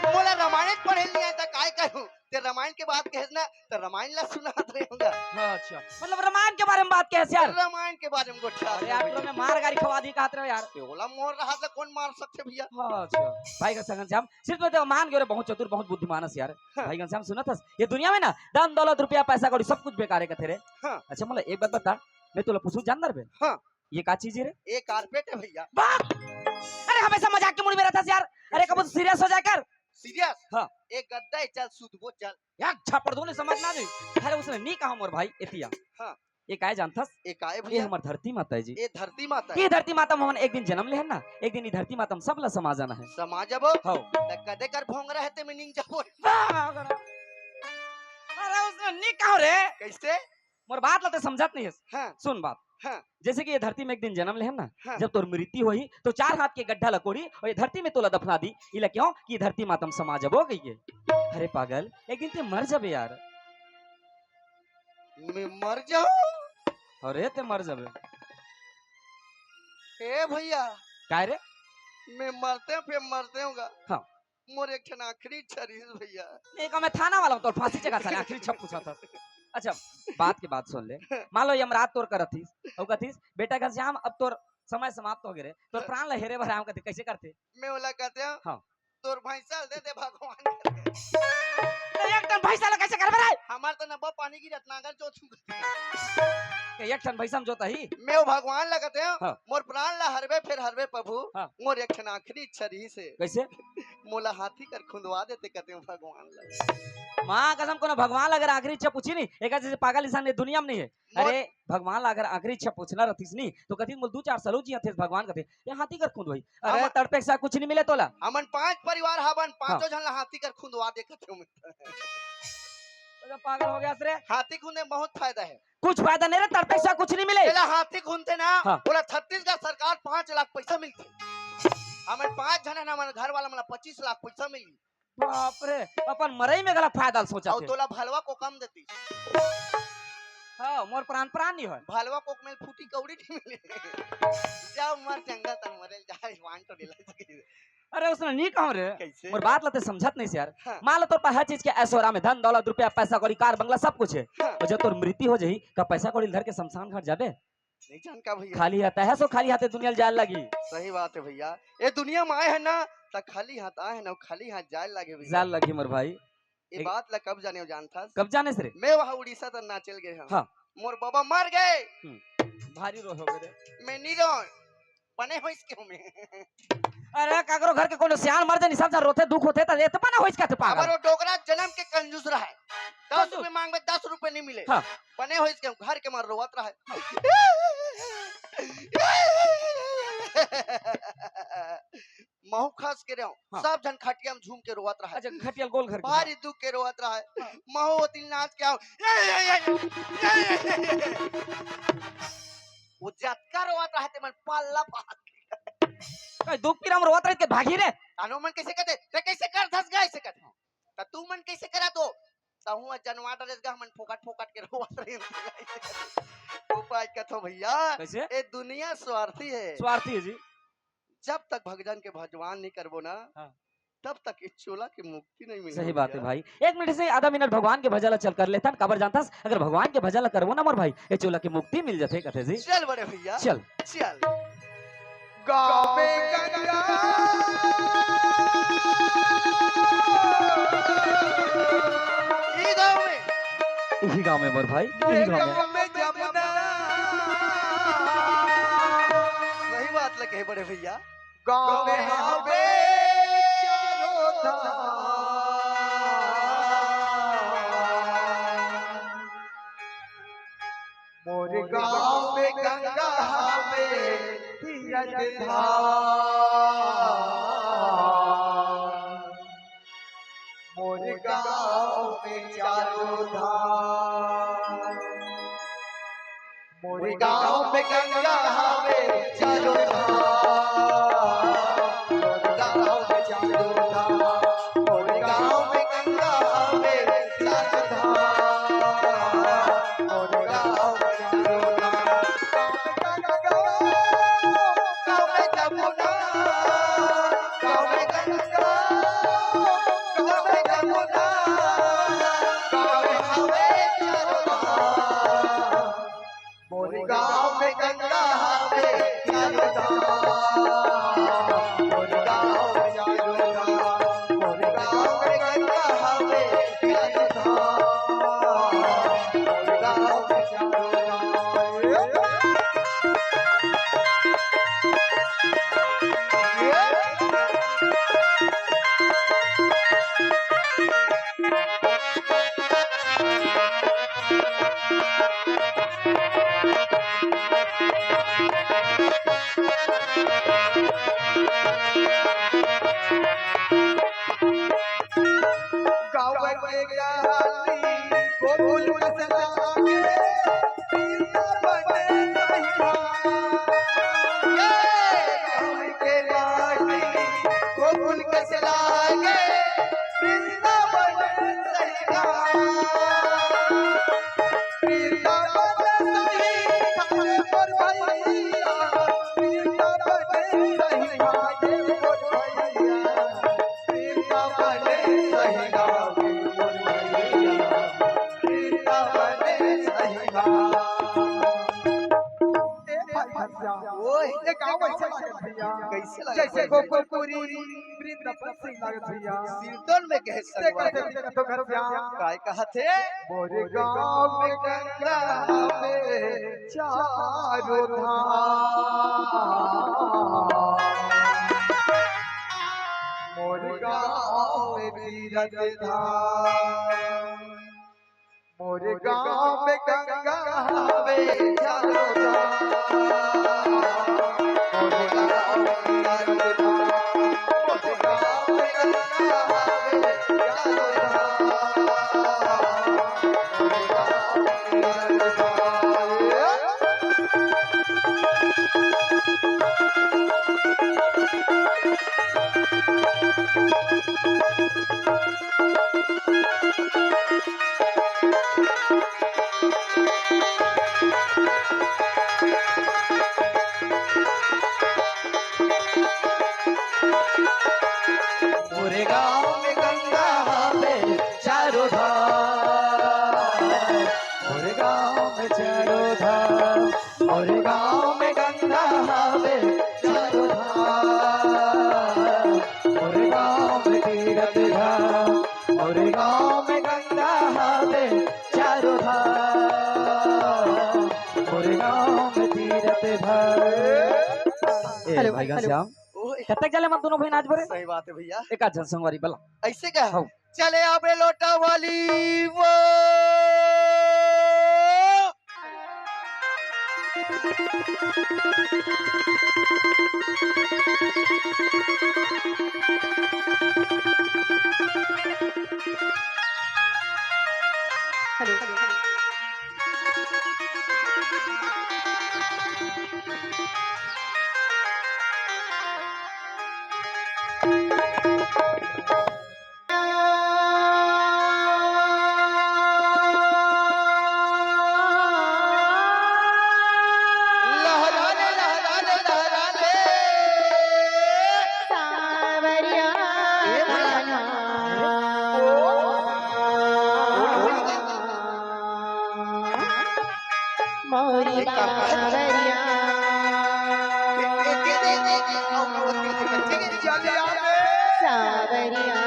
[SPEAKER 3] मोला रामायण पढ़े नहीं आया तो काय कहूं ते रामायण के बात कहे ना तो रामायण ला सुनात रहूंगा
[SPEAKER 2] हाँ, अच्छा मतलब रामायण के बारे में बात कैसे यार
[SPEAKER 3] रामायण के बारे में गोठा
[SPEAKER 2] अरे यार तो मैं मार गाड़ी खवा दी कहते रहो यार
[SPEAKER 3] बोला मोर रहा था कौन मार सकते भैया
[SPEAKER 2] हाँ अच्छा भाई घनश्याम श्याम सिर्फ तो मान गए बहुत चतुर बहुत बुद्धिमानस यार भाई घनश्याम सुना था ये दुनिया में ना धन दौलत रुपया पैसा कौड़ी सब कुछ बेकार है कहते रे
[SPEAKER 3] हाँ।
[SPEAKER 2] अच्छा मतलब एक बात बता मैं तुला पूछूं जानदार बे
[SPEAKER 3] हाँ।
[SPEAKER 2] ये का चीज है रे
[SPEAKER 3] एक कारपेट है भैया
[SPEAKER 2] वाह अरे हमेशा मजाक के मूड में रहता है यार अरे कब सीरियस हो जाकर
[SPEAKER 3] सीरियस
[SPEAKER 2] हाँ।
[SPEAKER 3] एक गद्दा है, चल सूद वो चल
[SPEAKER 2] यार छापड़ दो ने समझना नहीं अरे उसने नहीं कहा मोर भाई एतिया
[SPEAKER 3] हाँ।
[SPEAKER 2] ये काय जानथस
[SPEAKER 3] एक आए
[SPEAKER 2] ये
[SPEAKER 3] भैया
[SPEAKER 2] हमार धरती माता है जी
[SPEAKER 3] ये धरती माता है
[SPEAKER 2] ये धरती माता मोहन एक दिन जन्म लेहन ना एक दिन ये धरती माता हम सब ला समाजाना है
[SPEAKER 3] समाजब
[SPEAKER 2] हो
[SPEAKER 3] कदे कर भोंग रहे थे मैं निंग जाओ
[SPEAKER 2] अरे उसने नहीं कहा रे
[SPEAKER 3] कैसे
[SPEAKER 2] मोर बात लाते समझत नहीं है
[SPEAKER 3] हाँ।
[SPEAKER 2] सुन बात
[SPEAKER 3] हाँ।
[SPEAKER 2] जैसे कि ये धरती में एक दिन जन्म लेहन ना
[SPEAKER 3] हाँ।
[SPEAKER 2] जब तोर मृत्यु हुई तो 4 हाथ के गड्ढा लकोड़ी और ये धरती में तोला दफना दी इला क्यों कि ये धरती मातम समाजब हो गई है अरे पागल एक दिन ते मर जाबे यार
[SPEAKER 3] मैं मर जाऊं
[SPEAKER 2] अरे ते मर जाबे
[SPEAKER 3] ए भैया
[SPEAKER 2] काय रे
[SPEAKER 3] मैं मरते फिर मरते हूँगा
[SPEAKER 2] हाँ।
[SPEAKER 3] मोर एक ठन आखिरी छरीस भैया
[SPEAKER 2] नहीं का मैं थाना वाला हूं तो फांसी जगह साले आखिरी छप पूछा था अच्छा बात की बात सुन ले मान लो यमराज तोर करथीस और कथीस बेटा घनश्याम अब तोर समय समाप्त हो गए तो प्राण लहेरे भराम कहते कैसे करते
[SPEAKER 3] मैं बोला कहते हैं
[SPEAKER 2] हाँ।
[SPEAKER 3] तोर भैंसा दे दे भगवान करके।
[SPEAKER 2] तो एक टन भैंसा ला कैसे कर बराय
[SPEAKER 3] हमार तो नब्बा पानी की रत्नागर जो छू
[SPEAKER 2] के एक टन भैंसा हम जोता ही
[SPEAKER 3] मैं वो भगवान लगते हैं
[SPEAKER 2] हाँ।
[SPEAKER 3] मोर प्राण ला हरवे फिर हरवे प्रभु
[SPEAKER 2] हाँ।
[SPEAKER 3] मोर एक ठन आखिरी छरी से
[SPEAKER 2] कैसे
[SPEAKER 3] मोला हाथी कर खुंदवा देते कहते हैं भगवान ला
[SPEAKER 2] मां कसम कोनो भगवान अगर आखिरी इच्छा पूछी नहीं एक जैसे पागल इंसान ये दुनिया में नहीं है अरे भगवान अगर आखिरी इच्छा पूछना रहतीस नहीं तो कथी मोल 2-4 सलू जी थे भगवान कहते ये हाथी कर खुंद होई अरे तड़पे से कुछ नहीं मिले तोला
[SPEAKER 3] हमन 5 परिवार हवन पांचों जन ला हाथी कर खुंदवा दे कहते हैं
[SPEAKER 2] तो पागल हो गया रे
[SPEAKER 3] हाथी खुंदे में बहुत फायदा है
[SPEAKER 2] कुछ फायदा नहीं रे तड़पे से कुछ नहीं मिले
[SPEAKER 3] पहला हाथी खुंदते ना
[SPEAKER 2] हाँ।
[SPEAKER 3] बोला छत्तीसगढ़ सरकार 5 लाख पैसा मिलते हमें 5 जन है ना हमारे घर वाला मला 25 लाख पैसा मिली
[SPEAKER 2] बाप रे अपन मरई में गला फायदा सोचा
[SPEAKER 3] और
[SPEAKER 2] थे
[SPEAKER 3] तोला भलवा को कम देती
[SPEAKER 2] हां मोर प्राण नहीं है
[SPEAKER 3] भलवा को में फूटी कौड़ी नहीं मिले जाओ मर चंगा त मरे जाए वांट तो दिला सके
[SPEAKER 2] अरे उसने नहीं कहा रे
[SPEAKER 3] कैसे
[SPEAKER 2] और बात लाते समझत नहीं से यार
[SPEAKER 3] हाँ।
[SPEAKER 2] मान लो तोर पर हर चीज के ऐश्वर्या में धन दौलत रुपया पैसा कौड़ी कार बंगला सब कुछ है
[SPEAKER 3] हाँ।
[SPEAKER 2] और जब तोर मृत्यु हो जाही का पैसा कौड़ी घर के शमशान घाट जाबे
[SPEAKER 3] नहीं जान का भैया
[SPEAKER 2] खाली आता है सो खाली हाथे दुनिया जाए लगी
[SPEAKER 3] सही बात है भैया ये दुनिया में आए है ना त खाली हाथ आए है ना खाली हाथ जाए लगे भैया
[SPEAKER 2] जाल लगी मोर भाई
[SPEAKER 3] ये बात ला कब जाने जानता
[SPEAKER 2] कब जाने से रे
[SPEAKER 3] मैं वहां उड़ीसा तक ना चल गए हम
[SPEAKER 2] हाँ।
[SPEAKER 3] मोर बाबा मर गए
[SPEAKER 2] भारी रो हो गए
[SPEAKER 3] मैं नहीं रो बने हो इसके में
[SPEAKER 2] अरे काकरो घर के कोनो सियान मर जानी सब रोते दुख होते त एत बना होइस का ते पागल
[SPEAKER 3] हमारो डोगरा जन्म के कंजूस रहा है 10 रुपए मांग में 10 रुपए नहीं मिले
[SPEAKER 2] हाँ।
[SPEAKER 3] बने हो इसके घर के मार रोवत रहा है महू खास के रहो
[SPEAKER 2] हाँ।
[SPEAKER 3] सब जन खटिया में झूम के रोवत रहा है
[SPEAKER 2] अच्छा खटियल गोल घर के
[SPEAKER 3] भारी दुख के रोवत रहा है महू होती नाच के आओ वो जतका रोवत रहा है मन पाल्ला
[SPEAKER 2] का दुख पीरा हम रोत रहे के भागी रे
[SPEAKER 3] तानो मन कैसे कहते ते कैसे कर धस गए से कहते त तू मन कैसे करा तो तहु जनवा डरेस गा मन फोकट फोकट के रोवत रहे उपाय कथो भैया
[SPEAKER 2] कैसे
[SPEAKER 3] ए दुनिया स्वार्थी है
[SPEAKER 2] स्वार्थी है जी
[SPEAKER 3] जब तक भगवान के भगवान नहीं करबो ना
[SPEAKER 2] हाँ।
[SPEAKER 3] तब तक इस चोला की मुक्ति नहीं मिलेगी
[SPEAKER 2] सही बात है भाई 1 मिनट से आधा मिनट भगवान के भजन चल कर लेता काबर जानता अगर भगवान के भजन करबो ना मोर भाई ये चोला की मुक्ति मिल जाते कहते जी
[SPEAKER 3] चल बड़े भैया
[SPEAKER 2] चल
[SPEAKER 3] चल
[SPEAKER 1] गावे गंगा
[SPEAKER 2] यही गांव में मोर भाई, यही गांव में।
[SPEAKER 1] गाँव में जमुना
[SPEAKER 3] सही बात लगे बड़े भैया।
[SPEAKER 1] गाँव में हवे चारों धाम। मोर गाँव में गंगा हवे तीरथ धाम। मोर गाँव में चारों धाम। मोर गाँव में गंगा हवे चारों धाम। मोर गाँव में चारों धाम। मोर गाँव में गंगा हवे चारों धाम। मोर गाँव में चारों धाम। गाँव में जमुना, गाँव में गंगा, गाँव में जमुना, गाँव में हवे चारों धाम। मोर गाँव में गंगा हवे चारों धाम। मोर गाँव में चारों धाम। मोर गाँव में गंगा हवे चारों धाम। मोर गाँव में चारों धाम। गाँव में गाली गोकुल मसला के पीना बने नहीं गाँव के गाली गोकुल कसला के पीना बने सही पीना बने सही खाने पर भैया। पीना बने सही खाने पर भैया। पीना बने सही गावे मोर भैया। पीना बने सही गावे।
[SPEAKER 3] ओए
[SPEAKER 1] ये गाँव ऐसे लागत भैया
[SPEAKER 3] कैसे लगा
[SPEAKER 1] जैसे गोकुलपुरी वृंदावन से लागत भैया।
[SPEAKER 3] सिरदौल में कहे
[SPEAKER 1] देखो
[SPEAKER 3] संगवा
[SPEAKER 1] तो घर श्याम
[SPEAKER 3] काय कहा थे
[SPEAKER 1] मोर गाँव में गंगा हवे चारों धाम। मोर गाँव में तीरथ धाम। मोर गाँव में गंगा हवे चारों धाम। मोर गाँव में तीरथ धाम। मोर गाँव में गंगा हवे चारों धाम। मोर गाँव में तीरथ धाम।
[SPEAKER 2] पूरे गांव में गंगा हवे चारों धाम। पूरे गांव में चारों धाम। पूरे गांव में गंगा हवे चारों धाम। पूरे गांव में तीरथ धाम। पूरे गांव में गंगा हवे चारों धाम। पूरे गांव में तीरथ धाम। ए भाई घनश्याम
[SPEAKER 3] ओए
[SPEAKER 2] कतक चले मत दोनों भाई नाच भरे
[SPEAKER 3] सही बात है भैया।
[SPEAKER 2] एक आध संगवारी बला
[SPEAKER 3] ऐसे क्या
[SPEAKER 2] हाँ।
[SPEAKER 3] चले आबे लोटा वाली वो लहराने लहराने लहराने
[SPEAKER 4] सावरिया कान्हा मोरी बावरिया
[SPEAKER 1] चले आवे
[SPEAKER 4] सावरिया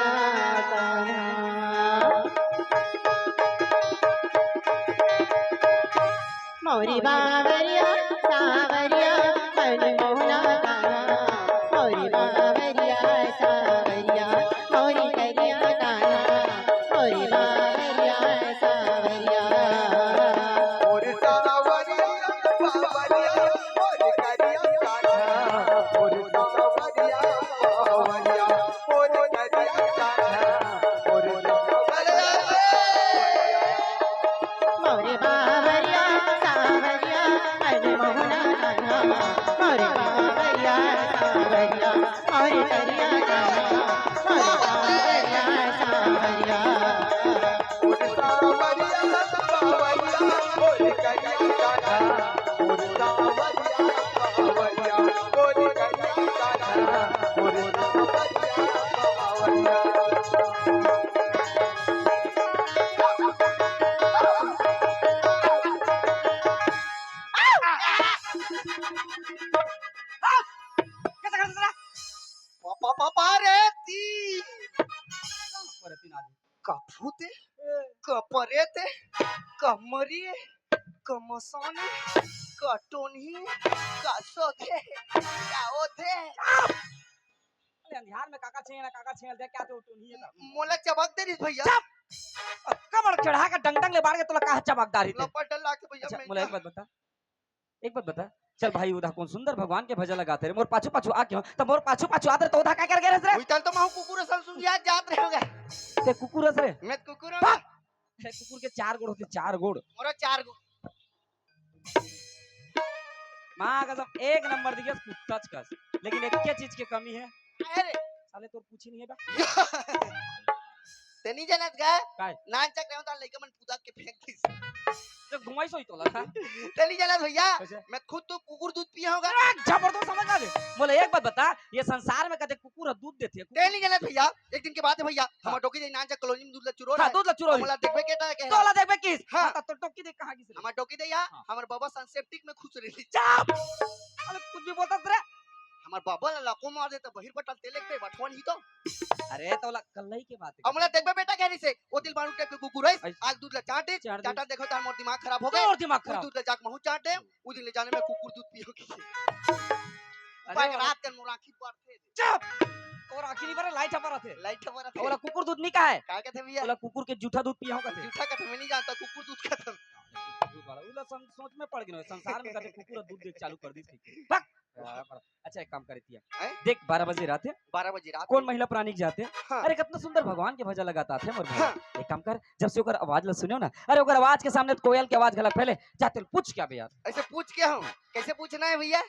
[SPEAKER 4] कान्हा मोरी बावरिया सावरिया मनमोहना कान्हा मोरी बावरिया सावरिया मोरी करिया कान्हा मोरी बावरिया सावरिया
[SPEAKER 1] और सावरिया बावरिया और करिया कान्हा और सावरिया बावरिया और करिया कान्हा और
[SPEAKER 4] मोरे बावरिया सावरिया मनमोहना कान्हा मोरे बावरिया सावरिया मोरे करिया कान्हा मोरे बावरिया सावरिया
[SPEAKER 3] पापा रे ती कफूते कपरेते कमरिए कमसाने कटोनी कसोगे काओते
[SPEAKER 2] अंधार में काका छेल दे क्या तो नहीं है
[SPEAKER 3] मोला चबक दे रे भैया
[SPEAKER 2] कमर चढ़ा के डंग ले बार के तोला का चमकदारी थे
[SPEAKER 3] लपट डला के भैया
[SPEAKER 2] अच्छा
[SPEAKER 3] मैं
[SPEAKER 2] मोला एक बात बता चल भाई उदा कौन सुंदर भगवान के भजन लगाते रे मोर पाछू पाछू आ क्यों त मोर पाछू पाछू आते तो उदा का कर गे रे
[SPEAKER 3] उइतल तो माहू कुकुर सन सुनिया जात रहोगे
[SPEAKER 2] ते कुकुर रे
[SPEAKER 3] मैं कुकुर
[SPEAKER 2] बा! कुकुर के 4 गोड़ होते 4 गोड़
[SPEAKER 3] मोरा 4 गो
[SPEAKER 2] मां कसम एक नंबर दिखे कुत्ता कस लेकिन एक क्या चीज की कमी है
[SPEAKER 3] अरे
[SPEAKER 2] साले तोर पूछी नहीं है बा
[SPEAKER 3] ते नहीं जानत गा
[SPEAKER 2] काय
[SPEAKER 3] नान चक रहो त लइका मन पूदा के फेंक दिस
[SPEAKER 2] तो घुमाई सोई तोला था
[SPEAKER 3] ते नहीं जानत भैया
[SPEAKER 2] कैसे?
[SPEAKER 3] मैं खुद तो कुकुर दूध पिया होगा
[SPEAKER 2] जबरदस्त समझ आ गए बोले एक बात बता ये संसार में कहते कुकुर दूध देते हैं
[SPEAKER 3] ते नहीं जानत भैया एक दिन के बाद है भैया हम टोकी दे नान चक कॉलोनी में दूध ला चुरो
[SPEAKER 2] हां दूध ला चुरो
[SPEAKER 3] मोला देखबे केटा है
[SPEAKER 2] तोला देखबे किस
[SPEAKER 3] हाँ।
[SPEAKER 2] हां तो टोकी देख कहां की
[SPEAKER 3] हमार टोकी दे या
[SPEAKER 2] हाँ।
[SPEAKER 3] हमार बाबा सेप्टिक में खुश रही
[SPEAKER 2] चाप अरे कुछ भी बोलता रे
[SPEAKER 3] हमार बाबा ला लाको मार देता बहिर बटल तेले पे बठवन ही तो
[SPEAKER 2] अरे तोला कल्लई के बात है
[SPEAKER 3] हमला देखबे बेटा कहरी से ओ दिल बारू टाइप के कुकुर है
[SPEAKER 2] ऐस-
[SPEAKER 3] आज दूध ला चाटे
[SPEAKER 2] चाट दे।
[SPEAKER 3] चाटा देखो तार मोर दिमाग खराब हो गए
[SPEAKER 2] और दिमाग
[SPEAKER 3] वो
[SPEAKER 2] खराब
[SPEAKER 3] दूध ला जाक महू चाटे उ दिन ले जाने में कुकुर दूध पियोगी
[SPEAKER 2] अरे
[SPEAKER 3] पाक रात के मोराखी पर थे
[SPEAKER 2] चाप और आखिरी बार लाइट पर थे
[SPEAKER 3] लाइट पर थे
[SPEAKER 2] बोला कुकुर दूध नहीं का है
[SPEAKER 3] का कहते भैया
[SPEAKER 2] बोला कुकुर के जूठा दूध पिया होगा थे
[SPEAKER 3] जूठा का मैं नहीं जानता कुकुर दूध खत्म
[SPEAKER 2] उला सोच में पड़ गए संसार में कहते कुकुर दूध देख चालू कर दी थी भाग अच्छा एक काम करती है
[SPEAKER 3] हैं?
[SPEAKER 2] देख 12 बजे रात है
[SPEAKER 3] 12 बजे रात
[SPEAKER 2] कौन महिला प्राणी जाते
[SPEAKER 3] हाँ।
[SPEAKER 2] अरे कितना सुंदर भगवान के भजन लगाता थे मोर भाई
[SPEAKER 3] हाँ।
[SPEAKER 2] एक काम कर जब से ओकर आवाज ल सुनियो ना अरे ओकर आवाज के सामने तो कोयल की आवाज गलत पहले जाते पूछ क्या बे यार
[SPEAKER 3] ऐसे पूछ के हूं कैसे पूछना है भैया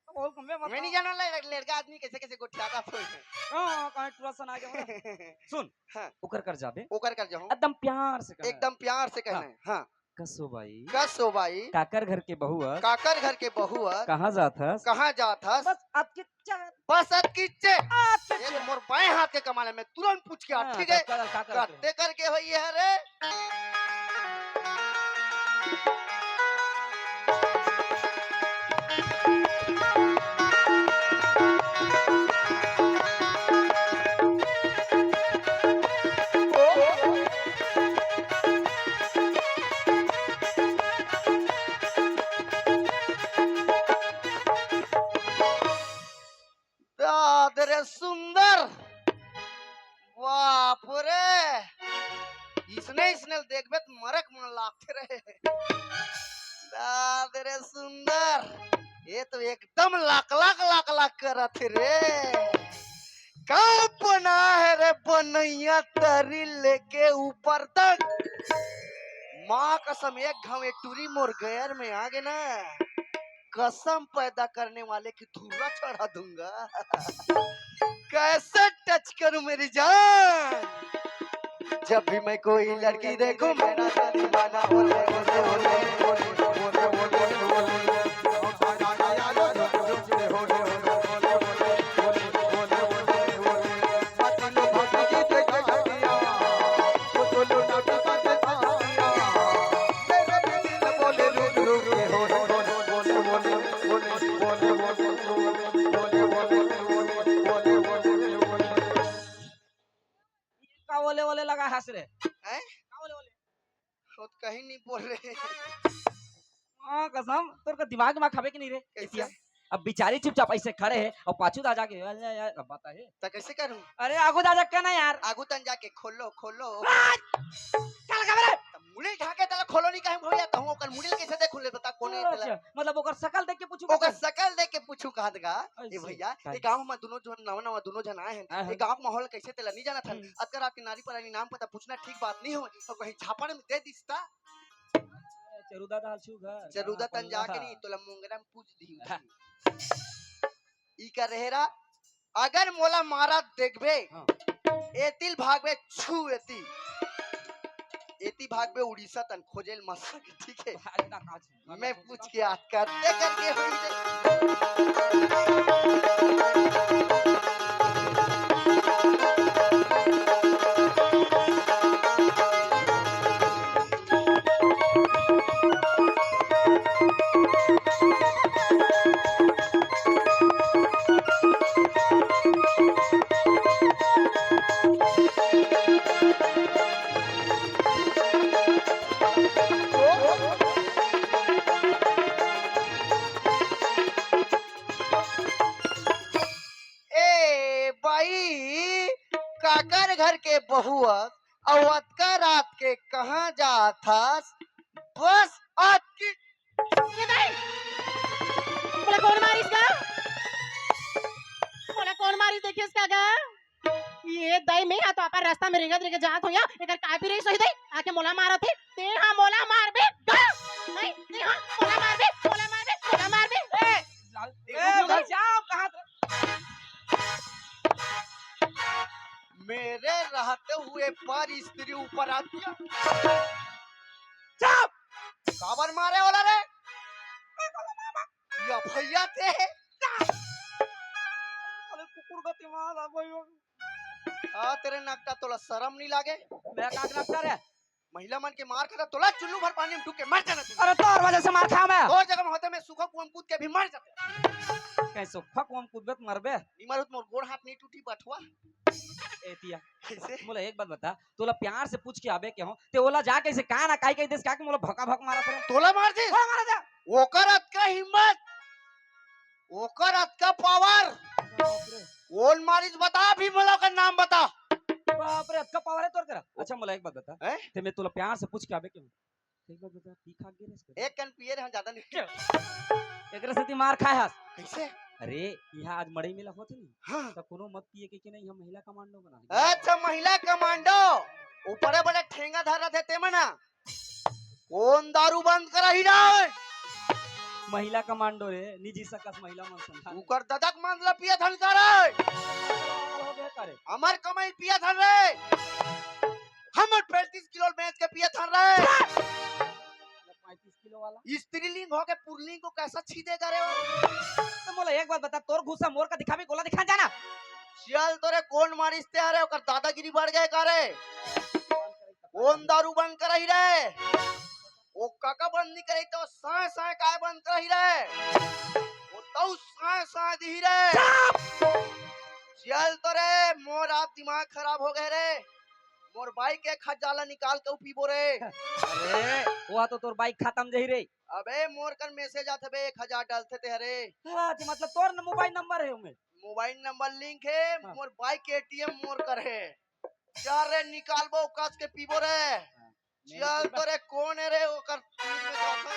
[SPEAKER 2] मैं
[SPEAKER 3] मैं नहीं जाना लड़का आदमी कैसे कैसे गोठियाता फोन में
[SPEAKER 2] हां कहीं टुरसन आ गया सुन
[SPEAKER 3] हाँ।
[SPEAKER 2] ओकर कर जाबे
[SPEAKER 3] ओकर कर जाऊं
[SPEAKER 2] एकदम प्यार से कहना
[SPEAKER 3] एकदम प्यार से कहना है हां
[SPEAKER 2] कसो भाई
[SPEAKER 3] कसो भाई
[SPEAKER 2] काकर घर के बहुआ
[SPEAKER 3] काकर घर के बहुआ
[SPEAKER 2] कहाँ जाता
[SPEAKER 3] कहाँ जाता
[SPEAKER 2] बस आपके चार
[SPEAKER 3] बस अटकीचे
[SPEAKER 2] आपके
[SPEAKER 3] ये मोर बाएं हाथ के कमाल है मैं तुरंत पूछ के ठीक है करते करके होई है रे दादरे सुंदर बाप रे इसने देखबे तो मरक मन लागते रहे दादरे सुंदर ये तो एकदम लाख लाख लाख लाख करत रे का बना है रे बनैया तरी लेके ऊपर तक माँ कसम एक घाव एक टूरी मोर गैर में आ गए ना कसम पैदा करने वाले की धुर्रा चढ़ा दूंगा कैसे टच करूं मेरी जान जब भी मैं कोई लड़की देखूं मेरा दिल दीवाना होले होले होले होले होले होले
[SPEAKER 2] का ओले ओले लगा हंस रे
[SPEAKER 3] हैं?
[SPEAKER 2] का ओले ओले
[SPEAKER 3] खुद कहीं नहीं बोल रहे
[SPEAKER 2] हाँ कसम तोर का दिमाग में खावे के नहीं रे
[SPEAKER 3] कैसे?
[SPEAKER 2] अब बेचारी चुपचाप ऐसे खड़े है और पाछू दा जाके अब बात है
[SPEAKER 3] तो कैसे करूं?
[SPEAKER 2] अरे आगू दा जाके ना यार
[SPEAKER 3] आगू तन जाके खोलो खोलो
[SPEAKER 2] चल खबर
[SPEAKER 3] मुड़ी ढाके तला खोलो नहीं काहे भैया कहूं ओकर मुड़ी कैसे देख ले बता कोने तला
[SPEAKER 2] मतलब ओकर शकल देख के पूछू
[SPEAKER 3] ओकर शकल देख के पूछू कहत गा ए
[SPEAKER 2] ऐसे,
[SPEAKER 3] भैया
[SPEAKER 2] काहे?
[SPEAKER 3] ए गांव में दोनों जो नवा नवा दोनों जन आए हैं ए गांव का माहौल कैसे तेला नहीं जाना था अगर आपके नारी पर नाम पता पूछना ठीक बात नहीं हो तो कहीं छापड़ में दे दिसता
[SPEAKER 2] चरुदा दाल छु घर
[SPEAKER 3] जरूरत तन जाके नहीं तोला मुंगरा में पूछ दी ई का रहेरा अगर मोला मारा देखबे
[SPEAKER 2] हाँ।
[SPEAKER 3] एतिल भागबे छू एती भागबे उड़ीसा तन खोजेल मसा के ठीक है मैं पूछ के याद करते करके होई दे काकर घर के बहुआ अवत का रात के कहाँ जा था बस आज की
[SPEAKER 4] ये दाई बोला कौन मारिस का बोला कौन मारिस देखिए इसका गा ये दाई में आ तो अपन रास्ता में रेंगत रेंगत जात हो या एकर कापी रही सही दाई आके मोला मारा थे ते हां मोला मार बे नहीं ते हां मोला मार बे
[SPEAKER 2] ए जाओ कहां
[SPEAKER 3] मेरे रहते हुए पर स्त्री ऊपर आती है काबर मारे वाला रे या भैया थे
[SPEAKER 2] अरे कुकुर गति मार भाई
[SPEAKER 3] तेरे नकटा तोला शर्म नहीं लागे
[SPEAKER 2] मैं का नक्का रे
[SPEAKER 3] महिला मन के मार खा तोला चुल्लू भर पानी में डूब के मर जाना तू
[SPEAKER 2] अरे तोर वजह से मार खा मैं
[SPEAKER 3] और जगह में होते मैं सूखा कुआं में कूद के भी मर जाते
[SPEAKER 2] कैसे फक हम कूदबे तो मरबे
[SPEAKER 3] निमर मोर गोड़ हाथ नहीं टूटी बठवा
[SPEAKER 2] एतिया
[SPEAKER 3] कैसे
[SPEAKER 2] मोला एक बात बता तोला प्यार से पूछ के आबे के हो ते ओला जा कैसे का ना काई देश का के मोला भका भक मारा करे
[SPEAKER 3] तोला मार दे
[SPEAKER 2] ओ मारा जा
[SPEAKER 3] ओकर अत का हिम्मत ओकर अत का पावर कौन मारिस बता भी मोला का नाम बता
[SPEAKER 2] बाप रे का पावर है तोर करा अच्छा मोला एक बात बता
[SPEAKER 3] हैं
[SPEAKER 2] ते मैं तोला प्यार से पूछ के आबे के हो एक बात बता पी खा गिरे इसके
[SPEAKER 3] एक कन पिए हम ज्यादा नहीं
[SPEAKER 2] एकरा से ती मार खाए हस
[SPEAKER 3] कैसे
[SPEAKER 2] अरे यहाँ आज मड़ई मिला होती नहीं
[SPEAKER 3] हाँ
[SPEAKER 2] तो कोनो मत पिए के नहीं हम महिला कमांडो बना
[SPEAKER 3] अच्छा महिला कमांडो ऊपर बड़े ठेंगा धरा थे ते मना कौन दारू बंद करा ही रहा
[SPEAKER 2] महिला कमांडो रे निजी सकस महिला मन संधान
[SPEAKER 3] उकर ददक मांगला पिया धन करे
[SPEAKER 2] करे
[SPEAKER 3] हमार कमाई पिया धन रे हमर 35 किलो बेच के पिया धन रे
[SPEAKER 2] 35 किलो वाला
[SPEAKER 3] स्त्रीलिंग होके पुरलिंग को कैसा छीदेगा रे
[SPEAKER 2] तो मोला एक बात बता तोर घुसा मोर का दिखावे गोला दिखा जाना
[SPEAKER 3] चल तोरे कौन मारिस्ते आ रे ओकर दादागिरी बढ़ गए का रे कौन दारू बंद करही रे ओ काका बंद नहीं करे तो साए साए काय बंद करही रे ओ तो साए साए दी रे चल तोरे मोर आप दिमाग खराब हो गए रे मोर बाइक एक खजाला निकाल के पीबो रे
[SPEAKER 2] अरे वो तो तोर बाइक खत्म जही रे
[SPEAKER 3] अबे मोर कर मैसेज आथे बे 1000 डालते थे अरे
[SPEAKER 2] हां मतलब तोर मोबाइल नंबर है उमे
[SPEAKER 3] मोबाइल नंबर लिंक है मोर बाइक एटीएम मोर कर है चार रे निकालबो कस के पीबो रे चल तोरे कौन है रे ओकर तीन में जाता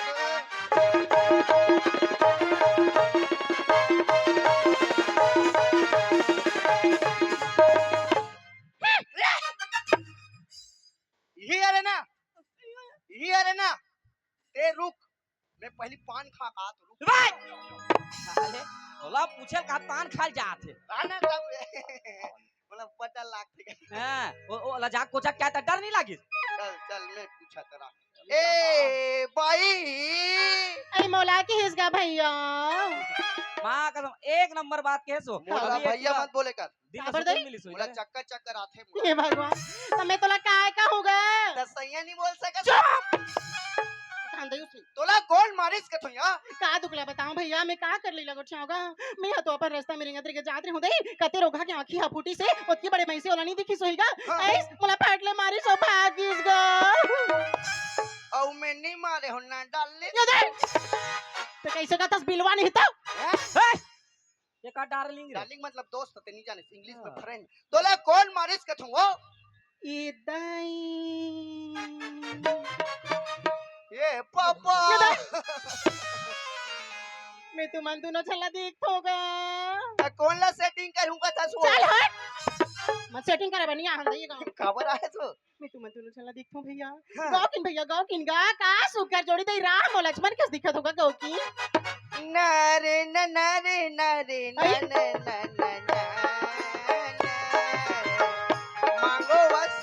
[SPEAKER 3] रे ना ते रुक मैं पहली पान खा आ तो रुक
[SPEAKER 2] साले ओला पूछे का पान खा जात है
[SPEAKER 3] आना कब मतलब पता लागते
[SPEAKER 2] हां ओ लजाक कोचा क्या त डर नहीं लागी
[SPEAKER 3] चल चल मैं पूछा तेरा ए भाई
[SPEAKER 4] आई मौला की हिसगा भैया
[SPEAKER 2] मां कसम एक नंबर बात कहे सो
[SPEAKER 3] मोला भैया मत बोले कर
[SPEAKER 2] दिन में सुकून मिली सो
[SPEAKER 3] मोला चक्कर चक्कर आथे
[SPEAKER 4] हे भगवान तमे तोला काय कहूगा
[SPEAKER 3] दसैया नहीं बोल सकत
[SPEAKER 4] खांदे उसी
[SPEAKER 3] तोला कौन मारिस के थोया
[SPEAKER 4] का दुखला बताऊं भैया मैं का कर ली लगो चाहोगा मैं तो अपन रास्ता में रिंगत रे जात रे हुदे कते रोगा के आंखी हाफूटी से ओतकी बड़े भैंसे वाला नहीं दिखी सोईगा ऐस मोला फाटले मारी सो भागिस गा
[SPEAKER 3] और मैं नहीं मारे हो ना डालने
[SPEAKER 4] ये देख तो कैसे का तस बिलवा नहीं था
[SPEAKER 2] ये का डार्लिंग रे
[SPEAKER 3] डार्लिंग मतलब दोस्त ते नहीं जाने इंग्लिश में
[SPEAKER 2] हाँ।
[SPEAKER 3] फ्रेंड तोला कौन मारिस कथू वो
[SPEAKER 4] ये दाई
[SPEAKER 3] ये पापा
[SPEAKER 4] ये मैं तुमन दोनों चला देख होगा
[SPEAKER 3] कौन ला सेटिंग करूंगा था सो
[SPEAKER 4] चल हट मत सेटिंग करे बनिया हम ये गांव
[SPEAKER 3] खबर आए तो
[SPEAKER 4] मैं तुमन दोनों चला देखो भैया
[SPEAKER 3] हाँ।
[SPEAKER 4] गाँव किन गा का सुकर जोड़ी दे राम और लक्ष्मण किस दिखत होगा गाँव की
[SPEAKER 3] नारे नारे नारे
[SPEAKER 4] अरे।
[SPEAKER 3] मांगो बस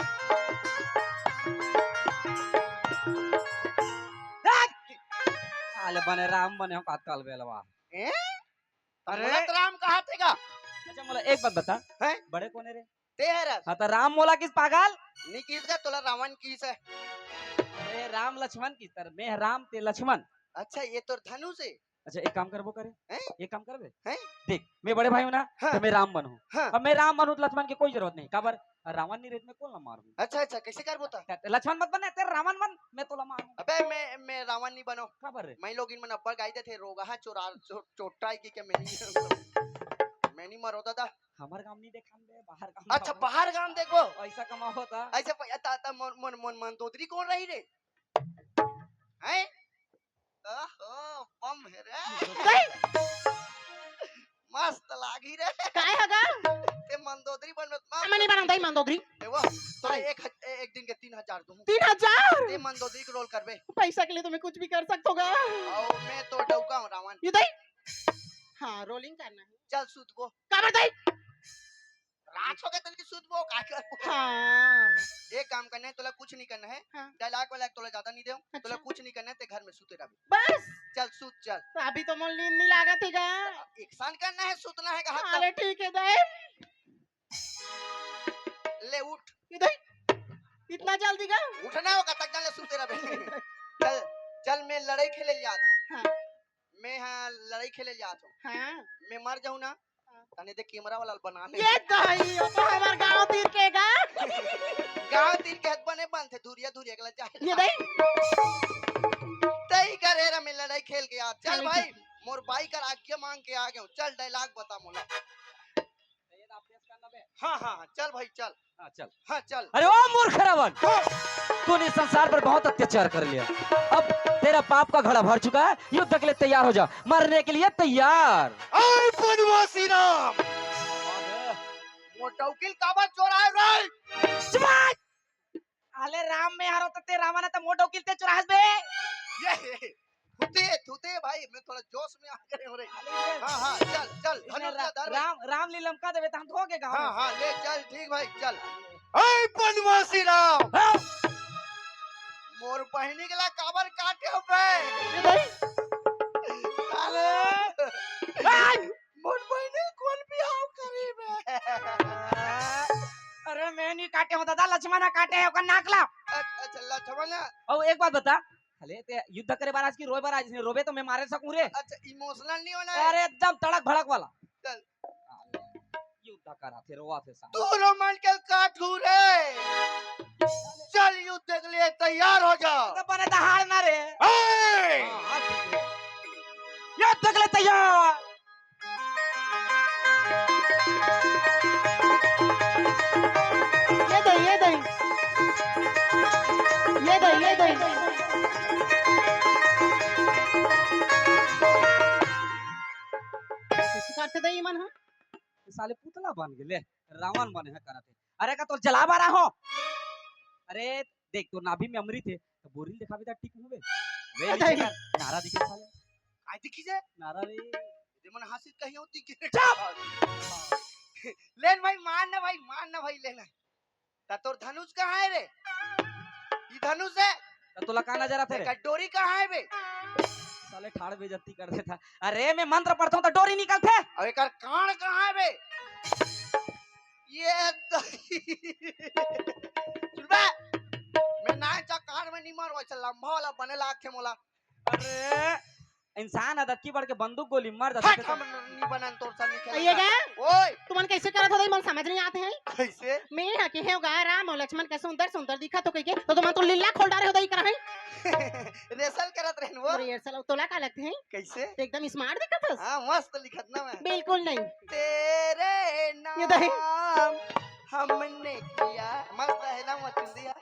[SPEAKER 2] आले बने राम बने हो कातकाल बेलवा
[SPEAKER 3] अरे राम कहा थे का
[SPEAKER 2] अच्छा मला एक बात बता
[SPEAKER 3] हैं?
[SPEAKER 2] बड़े कौन है रे
[SPEAKER 3] तेरा
[SPEAKER 2] हाँ तो राम मोला किस पागल
[SPEAKER 3] निकिस का तोला रावण किस है
[SPEAKER 2] अरे राम लक्ष्मण किस तर मैं राम ते लक्ष्मण
[SPEAKER 3] अच्छा ये तो धनुष है
[SPEAKER 2] अच्छा एक काम करबो करे
[SPEAKER 3] हैं?
[SPEAKER 2] एक काम करबे
[SPEAKER 3] हैं?
[SPEAKER 2] देख मैं बड़े भाई हूं ना
[SPEAKER 3] हाँ।
[SPEAKER 2] तो मैं राम बनूं
[SPEAKER 3] हाँ।
[SPEAKER 2] अब मैं राम बनूं तो लक्ष्मण की कोई जरूरत नहीं काबर रावण नहीं रेत में कौन ला मारूं
[SPEAKER 3] अच्छा अच्छा कैसे कर बोता
[SPEAKER 2] लक्ष्मण मत बने तेरे रावण बन मैं तोला मारूं
[SPEAKER 3] अबे मैं रावण नहीं बनो
[SPEAKER 2] काबर रे
[SPEAKER 3] मैं लोग इन मन अब्बा गाइदे थे रोगा चोरा चोटाई की के मैं नहीं मरो दादा
[SPEAKER 2] हमार काम नहीं देखान दे बाहर काम
[SPEAKER 3] अच्छा बाहर गांव देखो
[SPEAKER 2] ऐसा कमा होता
[SPEAKER 3] ऐसे ता मन मन मन मन दोदरी कौन रही रे हैं ओहो बम है रे मस्त लागी रे
[SPEAKER 4] काय हगा
[SPEAKER 3] ते मंदोदरी बन मत
[SPEAKER 4] मनी बना दई मंदोदरी
[SPEAKER 3] देखो तो एक दिन के 3000 दूं
[SPEAKER 4] 3000
[SPEAKER 3] ते मंदोदरी को रोल करबे
[SPEAKER 4] पैसा के लिए तुम्हें कुछ भी कर सकते होगा
[SPEAKER 3] और मैं तो डौका हूं रावण
[SPEAKER 4] ये दई हाँ रोलिंग करना है
[SPEAKER 3] चल सूत वो
[SPEAKER 4] काबर दई
[SPEAKER 3] रात हो गए तन की सूत वो का कर
[SPEAKER 4] हाँ
[SPEAKER 3] एक काम करना है तोला कुछ नहीं करना है
[SPEAKER 4] हाँ।
[SPEAKER 3] डायलॉग वाला तोला ज्यादा नहीं दे तोला
[SPEAKER 4] अच्छा।
[SPEAKER 3] कुछ नहीं करना है ते घर में सूते रह
[SPEAKER 4] बस
[SPEAKER 3] चल सूत चल
[SPEAKER 4] तो अभी तो मोल नींद नहीं लागत हैगा
[SPEAKER 3] एक्शन करना है सूतना है कहा
[SPEAKER 4] अरे ठीक है दई
[SPEAKER 3] ले उठ
[SPEAKER 4] ये दई इतना जल्दी का
[SPEAKER 3] उठना होगा तक जाने सूते रह चल चल मैं लड़ाई खेले जाता
[SPEAKER 4] हाँ
[SPEAKER 3] हूं मैं हां लड़ाई खेले जाता हूं
[SPEAKER 4] हाँ
[SPEAKER 3] मैं मर जाऊं ना तने दे कैमरा वाला बना ले
[SPEAKER 4] ये दई वो तो हमार गांव तीर के गा
[SPEAKER 3] गांव तीन के हाथ बने बंद थे दूरिया दूरिया के जाए
[SPEAKER 4] ये दई
[SPEAKER 3] तई करे रे मैं लड़ाई खेल के आ चल
[SPEAKER 4] चल
[SPEAKER 3] भाई मोर भाई का आज्ञा मांग के आ गया हूं चल डायलॉग बता मोला हाँ हाँ चल भाई चल
[SPEAKER 2] हाँ चल
[SPEAKER 3] हाँ चल
[SPEAKER 2] अरे ओ मूर्ख रावण तूने इस संसार पर बहुत अत्याचार कर लिया अब तेरा पाप का घड़ा भर चुका है युद्ध के लिए तैयार हो जा मरने के लिए तैयार
[SPEAKER 3] आए बनवासी राम मोटा उकिल काबर चोराए रे
[SPEAKER 2] आले राम में हारो ते रावण त मोटो किलते चुरास बे
[SPEAKER 3] ये थूते भाई मैं थोड़ा जोश में आ गए हो रे हाँ हाँ चल चल धनुष का धर
[SPEAKER 2] राम लीलम का देवे त हम धोगे गांव
[SPEAKER 3] हाँ हाँ ले चल ठीक भाई चल आए बनवासी राम मोर बहनी के ला काबर काटे हो बे
[SPEAKER 4] ये दई
[SPEAKER 3] साले मोर बहनी कौन बियाह करी बे
[SPEAKER 2] अरे मैं नहीं काटे हो दादा लक्ष्मण काटे हो का नाकला
[SPEAKER 3] अच्छा लक्ष्मण
[SPEAKER 2] और एक बात बता हले ते युद्ध करे बार आज की रोए बार आज नहीं रोबे तो मैं मारे सकूं रे
[SPEAKER 3] अच्छा इमोशनल नहीं होना है
[SPEAKER 2] अरे एकदम तड़क भड़क वाला
[SPEAKER 3] चल
[SPEAKER 2] युद्ध करा थे रोवा थे साहब
[SPEAKER 3] तू रोमन के काटू रे चल युद्ध के लिए तैयार हो जा
[SPEAKER 2] तो बने तो हार ना रे
[SPEAKER 3] ए!
[SPEAKER 2] हाँ, ठीक है। युद्ध के लिए तैयार
[SPEAKER 4] ये दई ये दई काट दई मन हां
[SPEAKER 2] साले पुतला बन गेले रावण बने है कराते अरे का तो जला बारा हो अरे देख तो नाभि में अमृत है तो बोरिल दिखावे ता टिक हुए वे
[SPEAKER 4] अच्छा,
[SPEAKER 2] नीचे कर नारा दिखे साले
[SPEAKER 3] काय दिखी जे
[SPEAKER 2] नारा रे
[SPEAKER 3] दे मन हासिल कहीं होती कि लेन भाई मान ना भाई लेना ता तोर धनुष कहां है रे ये धनुष है
[SPEAKER 2] तो तोला का नजर आते रे
[SPEAKER 3] कटोरी कहां है बे
[SPEAKER 2] साले ठाड़ बेइज्जती कर देता अरे मैं मंत्र पढ़ता हूं तो डोरी निकलते
[SPEAKER 3] अब एक कान कहां है बे ये सुन बे मैं ना चा कान में नहीं मारो अच्छा लंबा वाला बने लाग थे मोला
[SPEAKER 2] अरे इंसान आदत की बढ़ के बंदूक गोली मार
[SPEAKER 3] हट
[SPEAKER 2] देता
[SPEAKER 3] हम नहीं बनान तोर सा नहीं
[SPEAKER 4] ये
[SPEAKER 3] खेलेगा
[SPEAKER 4] क्या
[SPEAKER 3] ओए
[SPEAKER 4] तुमन कैसे करत हो दई मन समझ नहीं आते हैं
[SPEAKER 3] कैसे
[SPEAKER 4] मैं हकी है गा राम और लक्ष्मण के सुंदर सुंदर दिखा तो कह के तो तुम तो लीला खोल डारे हो दई कर है यार साला तोला का लगते हैं
[SPEAKER 3] कैसे
[SPEAKER 4] तो एकदम स्मार्ट दिखत हस
[SPEAKER 3] हाँ मस्त लिखत ना मैं
[SPEAKER 4] बिल्कुल नहीं
[SPEAKER 3] तेरे
[SPEAKER 4] ये दही।
[SPEAKER 3] नाम हमने किया मस्त है ना मत दिया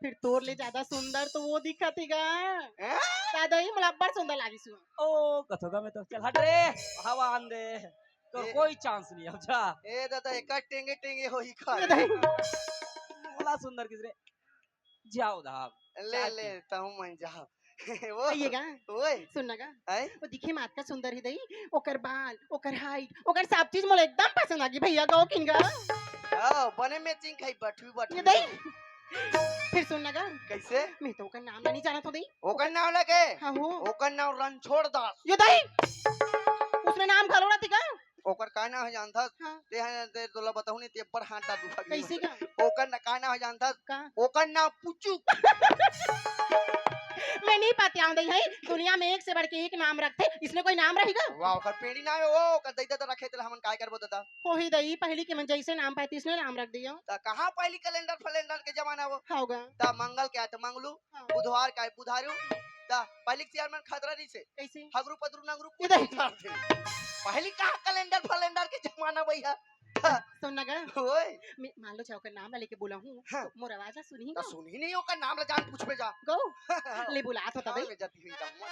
[SPEAKER 4] फिर तोर ले ज्यादा सुंदर तो वो दिखत हैगा
[SPEAKER 3] हैं?
[SPEAKER 4] दादा ही मला बड़ सुंदर लागी सु
[SPEAKER 2] ओ कथोगा में तो चल हट रे हवा आन दे तो
[SPEAKER 3] ए-
[SPEAKER 2] कोई चांस नहीं अब जा
[SPEAKER 3] ए दादा एक टेंगे टेंगे होई खा
[SPEAKER 4] ये दही।
[SPEAKER 2] बोला सुंदर किसरे जाओ धाम
[SPEAKER 3] ले
[SPEAKER 2] चाट
[SPEAKER 3] ले
[SPEAKER 2] पी।
[SPEAKER 3] ताऊ मन जा वो
[SPEAKER 4] आइएगा
[SPEAKER 3] ओए
[SPEAKER 4] सुननागा
[SPEAKER 3] आए
[SPEAKER 4] वो दिखे मात का सुंदर ही दई ओकर बाल ओकर हाइट ओकर सब चीज मोला एकदम पसंद आगी भैया गो किनगा
[SPEAKER 3] आओ बने मैचिंग खाई बैठू बैठू
[SPEAKER 4] ये दई फिर सुननागा
[SPEAKER 3] कैसे
[SPEAKER 4] मैं तो ओकर नाम नहीं जानत हो दई
[SPEAKER 3] ओकर नाम लगे
[SPEAKER 4] हां हो
[SPEAKER 3] ओकर नाम रणछोड़ दास
[SPEAKER 4] ये दई उसने नाम घालो ना तिका
[SPEAKER 3] ओकर का नाम है जानता
[SPEAKER 4] हाँ।
[SPEAKER 3] ते है ते तोला बताऊ नहीं ते पर हांटा दुखा
[SPEAKER 4] कैसे का
[SPEAKER 3] ओकर ना का नाम है जानता
[SPEAKER 4] का
[SPEAKER 3] ओकर नाम पुचू
[SPEAKER 4] मैं नहीं पाती आऊं दई है दुनिया में एक से बढ़ के एक नाम रखते इसने कोई नाम रहेगा
[SPEAKER 3] वाह ओकर पेड़ी नाम है वो ओकर दैदा तो रखे ते हमन काय करबो दादा
[SPEAKER 4] हो ही दई पहली के मन जैसे नाम पाती इसने नाम रख दिया
[SPEAKER 3] ता कहां पहली कैलेंडर फैलेंडर के जमाना वो
[SPEAKER 4] होगा
[SPEAKER 3] ता मंगल क्या है तो मंगलू
[SPEAKER 4] हाँ।
[SPEAKER 3] बुधवार का है बुधारू ता पहली चेयरमैन खतरा नहीं से
[SPEAKER 4] कैसे
[SPEAKER 3] हगरू पदरू नगरू
[SPEAKER 4] ये दही।
[SPEAKER 3] उतार दे। पहली कहां कैलेंडर फैलेंडर के जमाना भैया
[SPEAKER 4] सुननागा
[SPEAKER 3] ओए
[SPEAKER 4] मैं मान लो चाहो कर नाम ला लेके बोला हूँ
[SPEAKER 3] हाँ।
[SPEAKER 4] तो मोर आवाज सुनी
[SPEAKER 3] ता सुन ही नहीं ओकर नाम ले जान पूछ पे जा
[SPEAKER 4] गो ले बुलात होता
[SPEAKER 3] हाँ,
[SPEAKER 4] भाई
[SPEAKER 3] में जाती हुई जाऊँ।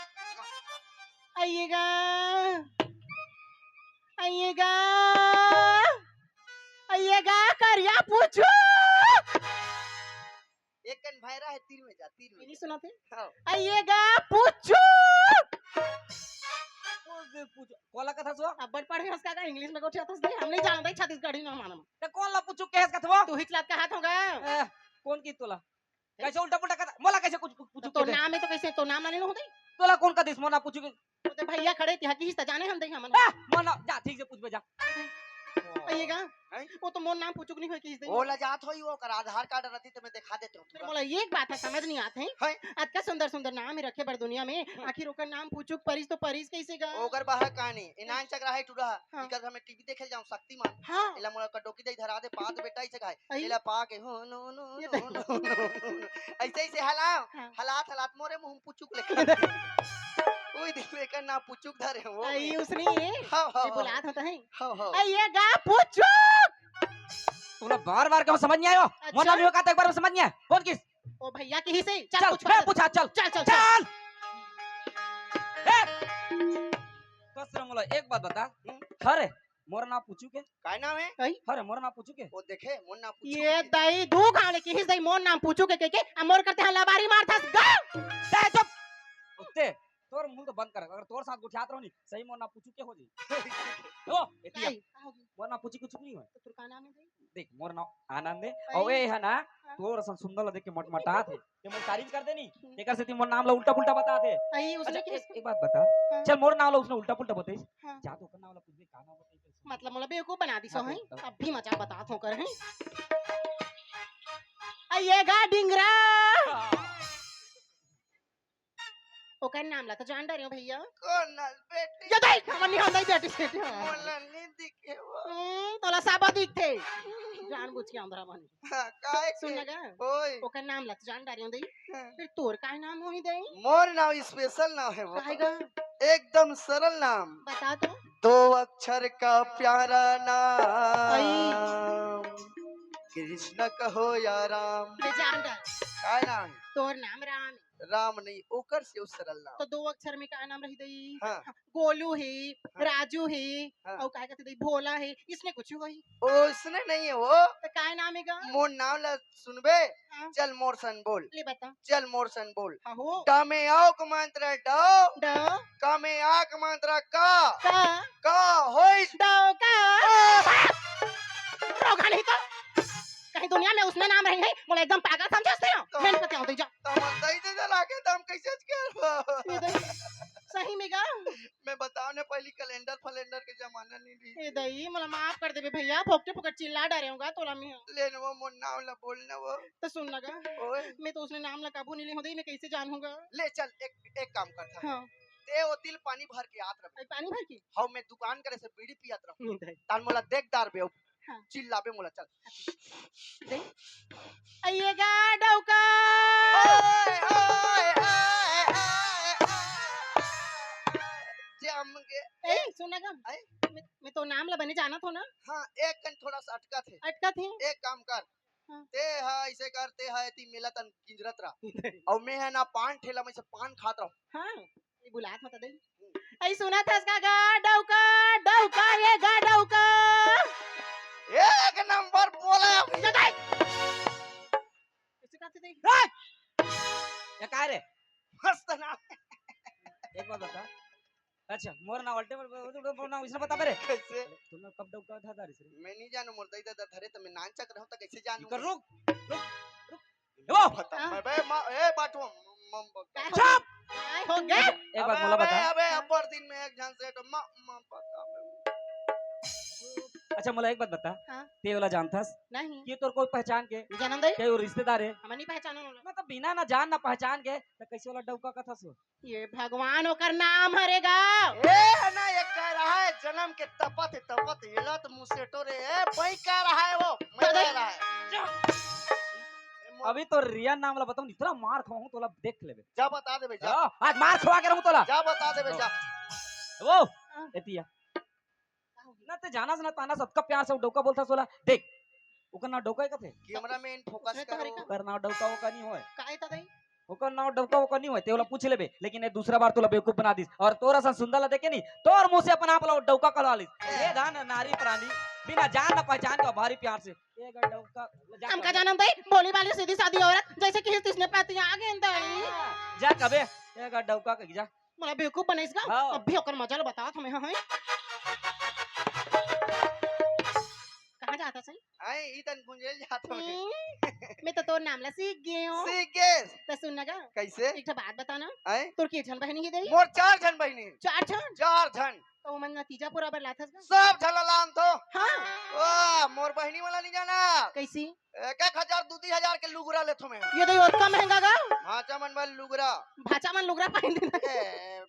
[SPEAKER 4] आइएगा आइएगा आइएगा करिया पूछो
[SPEAKER 3] एक कन भैरा है तीर में जा तीर
[SPEAKER 4] ये
[SPEAKER 3] में
[SPEAKER 4] नहीं सुना थे
[SPEAKER 3] हाँ।
[SPEAKER 4] आइएगा पूछो
[SPEAKER 2] कोला कथा सो
[SPEAKER 4] अब बड़ पढ़े उसका का इंग्लिश में कोठे आतस दे हम नहीं जानते छत्तीसगढ़ी ना मालूम
[SPEAKER 2] ते कौन ला पूछू केस कथवा
[SPEAKER 4] तू ही चलात का हाथ होगा
[SPEAKER 2] कौन की तोला कैसे उल्टा पुल्टा कथा मोला कैसे कुछ पूछू
[SPEAKER 4] तो नाम है तो कैसे तो नाम नहीं होते
[SPEAKER 2] तोला कौन का दिस मोना पूछू के
[SPEAKER 4] तो भैया खड़े थे हकी जाने हम दे हम
[SPEAKER 2] मोना जा ठीक से पूछ बे जा
[SPEAKER 4] आइएगा
[SPEAKER 3] हैं?
[SPEAKER 4] वो तो मोर नाम पूछू नहीं होई किस दे
[SPEAKER 3] ओला जात होई वो कर आधार कार्ड रहती तो मैं दिखा देते हूँ
[SPEAKER 4] फिर
[SPEAKER 3] तुरंत।
[SPEAKER 4] बोला ये एक बात है समझ नहीं आते हैं
[SPEAKER 3] हैं?
[SPEAKER 4] आज का सुंदर सुंदर नाम ही रखे बड़ दुनिया में आखिर ओकर नाम पूछू परिस तो परिस कैसे गा
[SPEAKER 3] ओकर बाहर कहानी इनान चक रहा है टूरा
[SPEAKER 4] हाँ।
[SPEAKER 3] इकर हमें टीवी देखे जाऊं शक्तिमान
[SPEAKER 4] हाँ
[SPEAKER 3] इला मोला कटोकी दे धरा दे पात बेटा इसे खाए
[SPEAKER 4] आई।
[SPEAKER 3] इला पा के हो नो नो
[SPEAKER 4] ये
[SPEAKER 3] नो नो नो ऐसे ऐसे हलाओ
[SPEAKER 4] हाँ।
[SPEAKER 3] हलात हलात मोरे मुंह पुचुक लेके ओए दिल का ना पुचुक धरे वो
[SPEAKER 4] आई उसने ये
[SPEAKER 3] हां हां
[SPEAKER 4] बुलात होता है
[SPEAKER 3] हां
[SPEAKER 4] आइएगा पूछू
[SPEAKER 2] तोला बार-बार क्यों समझ नहीं आयो मोना नहीं होगा तो एक बार में समझ नहीं आया कौन किस
[SPEAKER 4] ओ भैया की ही से
[SPEAKER 2] चल
[SPEAKER 4] पूछ
[SPEAKER 2] मैं पूछा चल
[SPEAKER 4] चल चल
[SPEAKER 2] चल कसर मोला एक बात बता खरे मोर नाम पूछू के
[SPEAKER 3] काय नाम है
[SPEAKER 2] खरे मोर नाम पूछू के
[SPEAKER 3] वो देखे मुन्ना पुचुक
[SPEAKER 4] ये दई दू गाले की ही दई मोर नाम पूछू के अमोर करते हैं लबारी मारथस गा
[SPEAKER 2] ते चुप उत्ते तोर मुंह तो बंद कर अगर तोर साथ गुठियात रहो नी सही मोर नाम पूछू के हो जी ओ एतिया मोर नाम पूछी कुछ नहीं होय
[SPEAKER 4] तो तुर का नाम है दई
[SPEAKER 2] देख मोर नाम आनंद है और ए है ना तोर सन सुंदर देख के मटमटा थे ते मोर तारीफ कर देनी एकर से ती मोर नाम ला उल्टा पुल्टा बता थे
[SPEAKER 4] आई
[SPEAKER 2] अच्छा
[SPEAKER 4] उसने की
[SPEAKER 2] एक बात बता चल मोर नाम ला उसने उल्टा पुल्टा बताई
[SPEAKER 4] हाँ।
[SPEAKER 2] जा तो नाम ला कुछ भी काना बताई
[SPEAKER 4] मतलब मोला बेवकूफ बना दी सो
[SPEAKER 2] हाँ,
[SPEAKER 4] है
[SPEAKER 2] तो-
[SPEAKER 4] अब भी मचा बता हो कर है आइएगा डिंगरा ओकर नाम ला तो जान डरे हो भैया
[SPEAKER 3] कौन ना बेटे
[SPEAKER 4] ये दई हमन नहीं हम नहीं बेटी से
[SPEAKER 3] मोला नहीं दिखे वो
[SPEAKER 4] तोला साबा दिखते जान बुझ के अंदर मन
[SPEAKER 3] हाँ, काय
[SPEAKER 4] सुन
[SPEAKER 3] के
[SPEAKER 4] लगा
[SPEAKER 3] ओए
[SPEAKER 4] ओकर नाम ला तो जान डरे हो दई
[SPEAKER 3] हाँ।
[SPEAKER 4] फिर तोर का नाम होई दई
[SPEAKER 3] मोर नाम स्पेशल नाम है वो
[SPEAKER 4] काहेगा
[SPEAKER 3] एकदम सरल नाम
[SPEAKER 4] बता तो
[SPEAKER 3] 2 अक्षर का प्यारा नाम कृष्ण कहो या राम
[SPEAKER 4] मैं जान डर
[SPEAKER 3] काय नाम है?
[SPEAKER 4] तोर नाम राम है।
[SPEAKER 3] राम नहीं ओकर से वो सरल नाम
[SPEAKER 4] तो 2 अक्षर में का नाम रही दई
[SPEAKER 3] हाँ
[SPEAKER 4] गोलू है
[SPEAKER 3] हाँ।
[SPEAKER 4] राजू है
[SPEAKER 3] हाँ।
[SPEAKER 4] और काय कहते दई भोला है इसने कुछ होई
[SPEAKER 3] उसने नहीं है वो
[SPEAKER 4] तो काय नाम है गा
[SPEAKER 3] मोर नाम ला सुनबे
[SPEAKER 4] हाँ।
[SPEAKER 3] चल मोर सन बोल
[SPEAKER 4] ले बता
[SPEAKER 3] चल मोर सन बोल
[SPEAKER 4] हाँ हो
[SPEAKER 3] ड में आओ का मंत्र डो
[SPEAKER 4] ड
[SPEAKER 3] का में आ का मंत्र का
[SPEAKER 4] का
[SPEAKER 3] होइस
[SPEAKER 4] दो का रोगा नहीं तो कहीं दुनिया में उसने नाम रही है बोले एकदम पागल समझते हो
[SPEAKER 3] तो-
[SPEAKER 4] मैं कहते हूं जा
[SPEAKER 3] तो हम दई दे जला के तो हम कैसे कर
[SPEAKER 4] ये दई सही में गा
[SPEAKER 3] मैं बताओ ने पहली कैलेंडर फैलेंडर के जमाना नहीं दी
[SPEAKER 4] ये दई मला माफ कर देबे भैया फोकटे फोकट चिल्ला डरे होगा तोला में
[SPEAKER 3] लेन वो मोर नाम ला बोलना वो
[SPEAKER 4] तो सुन लगा
[SPEAKER 3] ओए
[SPEAKER 4] मैं तो उसने नाम ला काबू नहीं ले हो दई मैं कैसे जानूंगा
[SPEAKER 3] ले चल एक काम करता
[SPEAKER 4] हां
[SPEAKER 3] ते ओ तिल पानी भर के आत रहे
[SPEAKER 4] पानी भर की
[SPEAKER 3] हाउ मैं दुकान करे से बीड़ी पियत रहूं
[SPEAKER 4] नहीं दई
[SPEAKER 3] तान मोला देखदार बे
[SPEAKER 4] हाँ।
[SPEAKER 3] चिल्लाबे मोला चल
[SPEAKER 4] आइएगा डौका
[SPEAKER 3] ओए ओए ओए
[SPEAKER 4] ए सुनेगा मैं तो नाम ला बने जाना था ना।
[SPEAKER 3] हाँ एक कन थोड़ा सा अटका थे।
[SPEAKER 4] अटका थे।
[SPEAKER 3] एक काम कर
[SPEAKER 4] हाँ।
[SPEAKER 3] ते है ऐसे करते है ती मिला तन किंजरत रहा और मैं है ना पान ठेला में से पान खात रहा।
[SPEAKER 4] हाँ ये बुलात मत दे। ऐ सुना था इसका गा डौका डौका ये गा डौका
[SPEAKER 3] एक नंबर बोला अभी।
[SPEAKER 4] ऐसे कहते थे।
[SPEAKER 2] ये काय रे
[SPEAKER 3] मस्त ना
[SPEAKER 2] एक बात बता। अच्छा मोर ना अल्टे ना इसने बता मेरे
[SPEAKER 3] कैसे
[SPEAKER 2] तुमने कब डौका था दारिस रे
[SPEAKER 3] मैं नहीं जानू मोर दादा धरे तो मैं नांचक रहूं तो कैसे जानू
[SPEAKER 2] कर रुक वो
[SPEAKER 3] बता मैं बे ए बाटू
[SPEAKER 2] चुप
[SPEAKER 4] काय हो गया।
[SPEAKER 2] एक बात मोला बता।
[SPEAKER 3] अबे अपर दिन में एक जन से तो पता
[SPEAKER 2] अच्छा मोला एक बात बता
[SPEAKER 4] हाँ।
[SPEAKER 2] ते वाला जानथस
[SPEAKER 4] नहीं
[SPEAKER 2] ये तोर कोई पहचान के
[SPEAKER 4] जानन दे
[SPEAKER 2] के वो रिश्तेदार है
[SPEAKER 4] हम नहीं पहचानो ना।
[SPEAKER 2] मतलब बिना ना जान ना पहचान के तो कैसे वाला डौका कथा सो
[SPEAKER 4] ये भगवान ओकर नाम हरेगा।
[SPEAKER 3] ए ना ये कह रहा है जन्म के तपत हिला तो मुसेटो रे ए भाई कह रहा है वो मैं कह रहा है
[SPEAKER 2] अभी तो रिया नाम वाला बताऊं इतना मार खाऊं तोला देख लेबे
[SPEAKER 3] जा बता दे बेटा
[SPEAKER 2] आज मार खवा के रहूं तोला
[SPEAKER 3] जा बता दे बेटा
[SPEAKER 2] वो एतिया ना ते जाना ना ताना सबका प्यार से डौका बोलता सोला देख ओकर नाम डौका कथे
[SPEAKER 3] कैमरा में इन फोकस
[SPEAKER 4] उसने तो
[SPEAKER 3] करो
[SPEAKER 4] हरिका-
[SPEAKER 2] ओकर नाम डौका ओका नहीं होय
[SPEAKER 4] काय था दे
[SPEAKER 2] ओकर नाम डौका ओका नहीं होय ते वाला पूछ लेबे लेकिन ये दूसरा बार तोला बेवकूफ बना दिस और तोरा सा सुंदर ला देखे नहीं तोर मुंह से अपना आप ला डौका कहला लिस ये धान नारी प्राणी बिना जान ना पहचान के भारी प्यार से ये गा डौका
[SPEAKER 4] हमका जानन दे बोली वाली सीधी सादी औरत जैसे कि किसने पाती आगे अंदर
[SPEAKER 2] जा कबे ये गा डौका कह जा
[SPEAKER 4] मला बेवकूफ बनाइसगा।
[SPEAKER 2] हाँ।
[SPEAKER 4] अभी ओकर मजा ला बता हमें हां कहां जाता सही।
[SPEAKER 3] आई इतन गुंजेल जातो है
[SPEAKER 4] मैं तो तोर नाम ला सीख गई हूं।
[SPEAKER 3] सीकेस
[SPEAKER 4] तो सुनना
[SPEAKER 3] कैसे
[SPEAKER 4] एक बात बताना
[SPEAKER 3] आई
[SPEAKER 4] तोर की जन बहनी ही दे
[SPEAKER 3] मोर चार जन बहनी
[SPEAKER 4] चार जन
[SPEAKER 3] चार जन
[SPEAKER 4] तो मन नतीजा पूरा बरलाथस का।
[SPEAKER 3] सब झललान तो
[SPEAKER 4] हां
[SPEAKER 3] वाह मोर बहनी वाला नहीं जाना
[SPEAKER 4] कैसी
[SPEAKER 3] 1000 2-3000 के लुगरा लेथो मैं
[SPEAKER 4] ये तो और कम महंगा गा
[SPEAKER 3] भाचा मन बल लुगरा
[SPEAKER 4] भाचा मन लुगरा पहन देना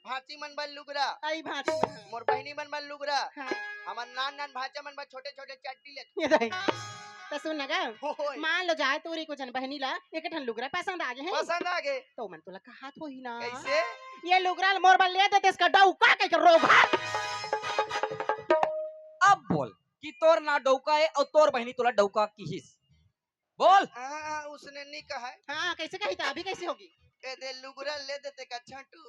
[SPEAKER 3] भाची मन बल लुगरा
[SPEAKER 4] आई भाचा
[SPEAKER 3] मोर बहनी मन बल लुगरा
[SPEAKER 4] हां
[SPEAKER 3] हमर नान भाचा मन बल छोटे-छोटे चट्टी ले
[SPEAKER 4] ये दे तो सुन ना
[SPEAKER 3] होय
[SPEAKER 4] मान लो जाए तोरी को जन बहनी ला एक ठन लुगरा पसंद आ गए हैं
[SPEAKER 3] पसंद आ गए
[SPEAKER 4] तो मन तोला कहा तो ही ना
[SPEAKER 3] कैसे
[SPEAKER 4] ये लुगरा मोर बल ले देते इसका डौका के रोगा।
[SPEAKER 2] अब बोल कि तोर ना डौका है और तोर बहनी तोला डौका की हिस बोल
[SPEAKER 3] उसने नहीं कहा है
[SPEAKER 4] हाँ कैसे कही था अभी कैसे होगी
[SPEAKER 3] ए दे लुगरा ले देते का छंटू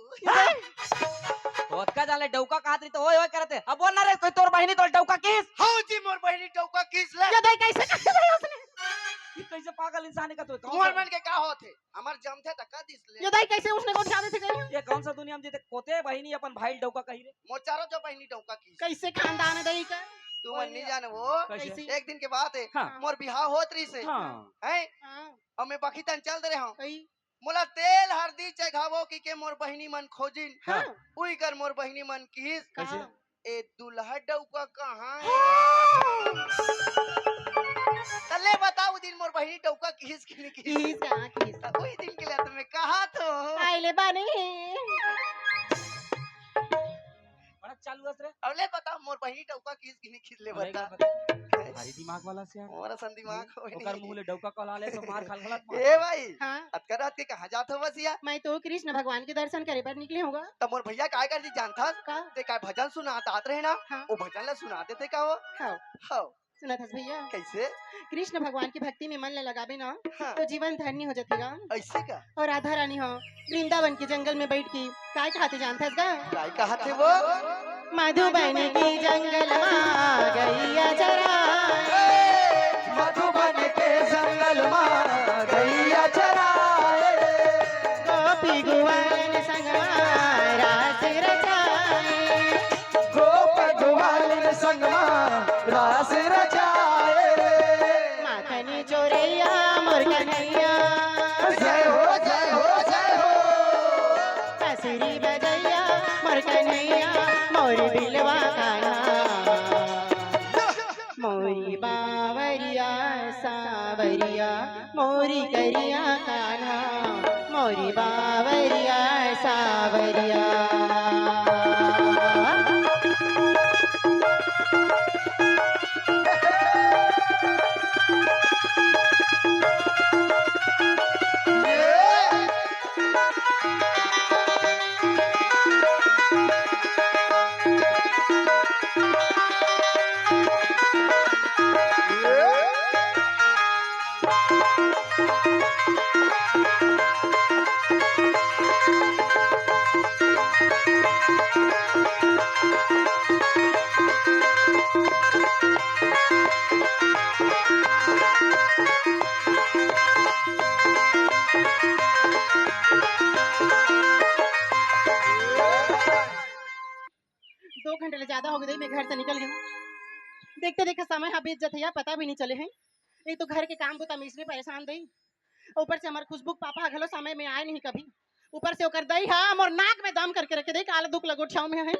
[SPEAKER 2] तो का जाले डौका कहात रही तो ओए ओए करते अब बोल ना रे कोई तोर बहनी तोर डौका किस
[SPEAKER 3] हां जी मोर बहनी टौका किस ले
[SPEAKER 4] ये दे कैसे कही उसने
[SPEAKER 2] ये कैसे पागल इंसान का तो
[SPEAKER 3] मोर मन के का होते हमर जम थे तका दिस ले
[SPEAKER 4] ये दे कैसे उसने कौन जाने थे कहीं
[SPEAKER 2] ये कौन सा दुनिया में जीते कोते बहनी अपन भाई डौका कही रे
[SPEAKER 3] मोर चारों जो बहनी टौका किस
[SPEAKER 4] कैसे खानदान है दई का
[SPEAKER 3] तू मन नहीं जाने वो
[SPEAKER 2] कैसे
[SPEAKER 3] एक दिन के बात है
[SPEAKER 2] हाँ
[SPEAKER 3] मोर बिहार होत रही से
[SPEAKER 2] हाँ
[SPEAKER 3] हैं
[SPEAKER 4] हां
[SPEAKER 3] और मैं बाकी तन चल दे रहा हूं
[SPEAKER 4] कही
[SPEAKER 3] मोला तेल हरदी चघावो की के मोर बहनी मन खोजिन
[SPEAKER 4] हां
[SPEAKER 3] उई कर मोर बहनी मन किस
[SPEAKER 2] कैसे?
[SPEAKER 3] ए दुल्हा डौका कहां है तले बताओ दिन मोर बहनी डौका किस किस
[SPEAKER 4] किस का किस
[SPEAKER 3] वही दिन के लिए तुम्हें कहा तो
[SPEAKER 4] आइले बानी
[SPEAKER 2] बड़ा चालू हस रे
[SPEAKER 3] अब ले बताओ मोर बहनी डौका किस किस ले बता
[SPEAKER 2] भारी दिमाग वाला से यार
[SPEAKER 3] मोरा सन दिमाग हो
[SPEAKER 2] ओकर मुंह ले डौका कहला ले तो मार खाल खलत मार
[SPEAKER 3] ए भाई
[SPEAKER 4] हां
[SPEAKER 3] अतकर रात के कहां जात हो बसिया
[SPEAKER 4] मैं तो कृष्ण भगवान के दर्शन करे पर निकले होगा
[SPEAKER 3] तब मोर भैया काय कर दी जानता
[SPEAKER 4] का
[SPEAKER 3] ते काय भजन सुनात आत रहे ना
[SPEAKER 4] हाँ।
[SPEAKER 3] वो भजन ला सुनाते थे का वो
[SPEAKER 4] हाँ
[SPEAKER 3] हां
[SPEAKER 4] सुना था भैया
[SPEAKER 3] कैसे
[SPEAKER 4] कृष्ण भगवान की भक्ति में मन ले लगाबे ना
[SPEAKER 3] हाँ।
[SPEAKER 4] तो जीवन धन्य हो जातेगा।
[SPEAKER 3] ऐसे का
[SPEAKER 4] और राधा रानी हो वृंदावन के जंगल में बैठ के काय खाते जानता गा
[SPEAKER 3] काय कहा थे वो
[SPEAKER 4] मधुबन की जंगल में गैया चराए
[SPEAKER 1] मधुबन के जंगल में गैया चराए
[SPEAKER 4] गोपी गुवन संगमा रास रचाए
[SPEAKER 1] गोप ग्वालिन संगमा रास रचाए
[SPEAKER 4] माखन चोरैया मोर कन्हैया
[SPEAKER 1] जय हो जय हो जय हो
[SPEAKER 4] बांसुरी बजैया मोर कन्हैया मोर बिलवा कान्हा मोरी बावरिया सावरिया मोरी करिया कान्हा मोरी बावरिया सावरिया। 2 घंटे ले ज्यादा हो गए मैं घर से निकल गई देखते देखते समय हाँ बीत जाते पता भी नहीं चले हैं एक तो घर के काम को तमीज में परेशान दई ऊपर से हमारे खुशबू के पापा घलो समय में आए नहीं कभी ऊपर से ओकर दई हम और नाक में दम करके रखे दई काला दुख लगो छाव में है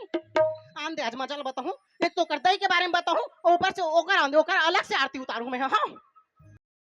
[SPEAKER 4] आन दे आज मजा बताऊं एक तो ओकर दई के बारे में बताऊं और ऊपर से ओकर आन दे ओकर अलग से आरती उतारूं मैं हां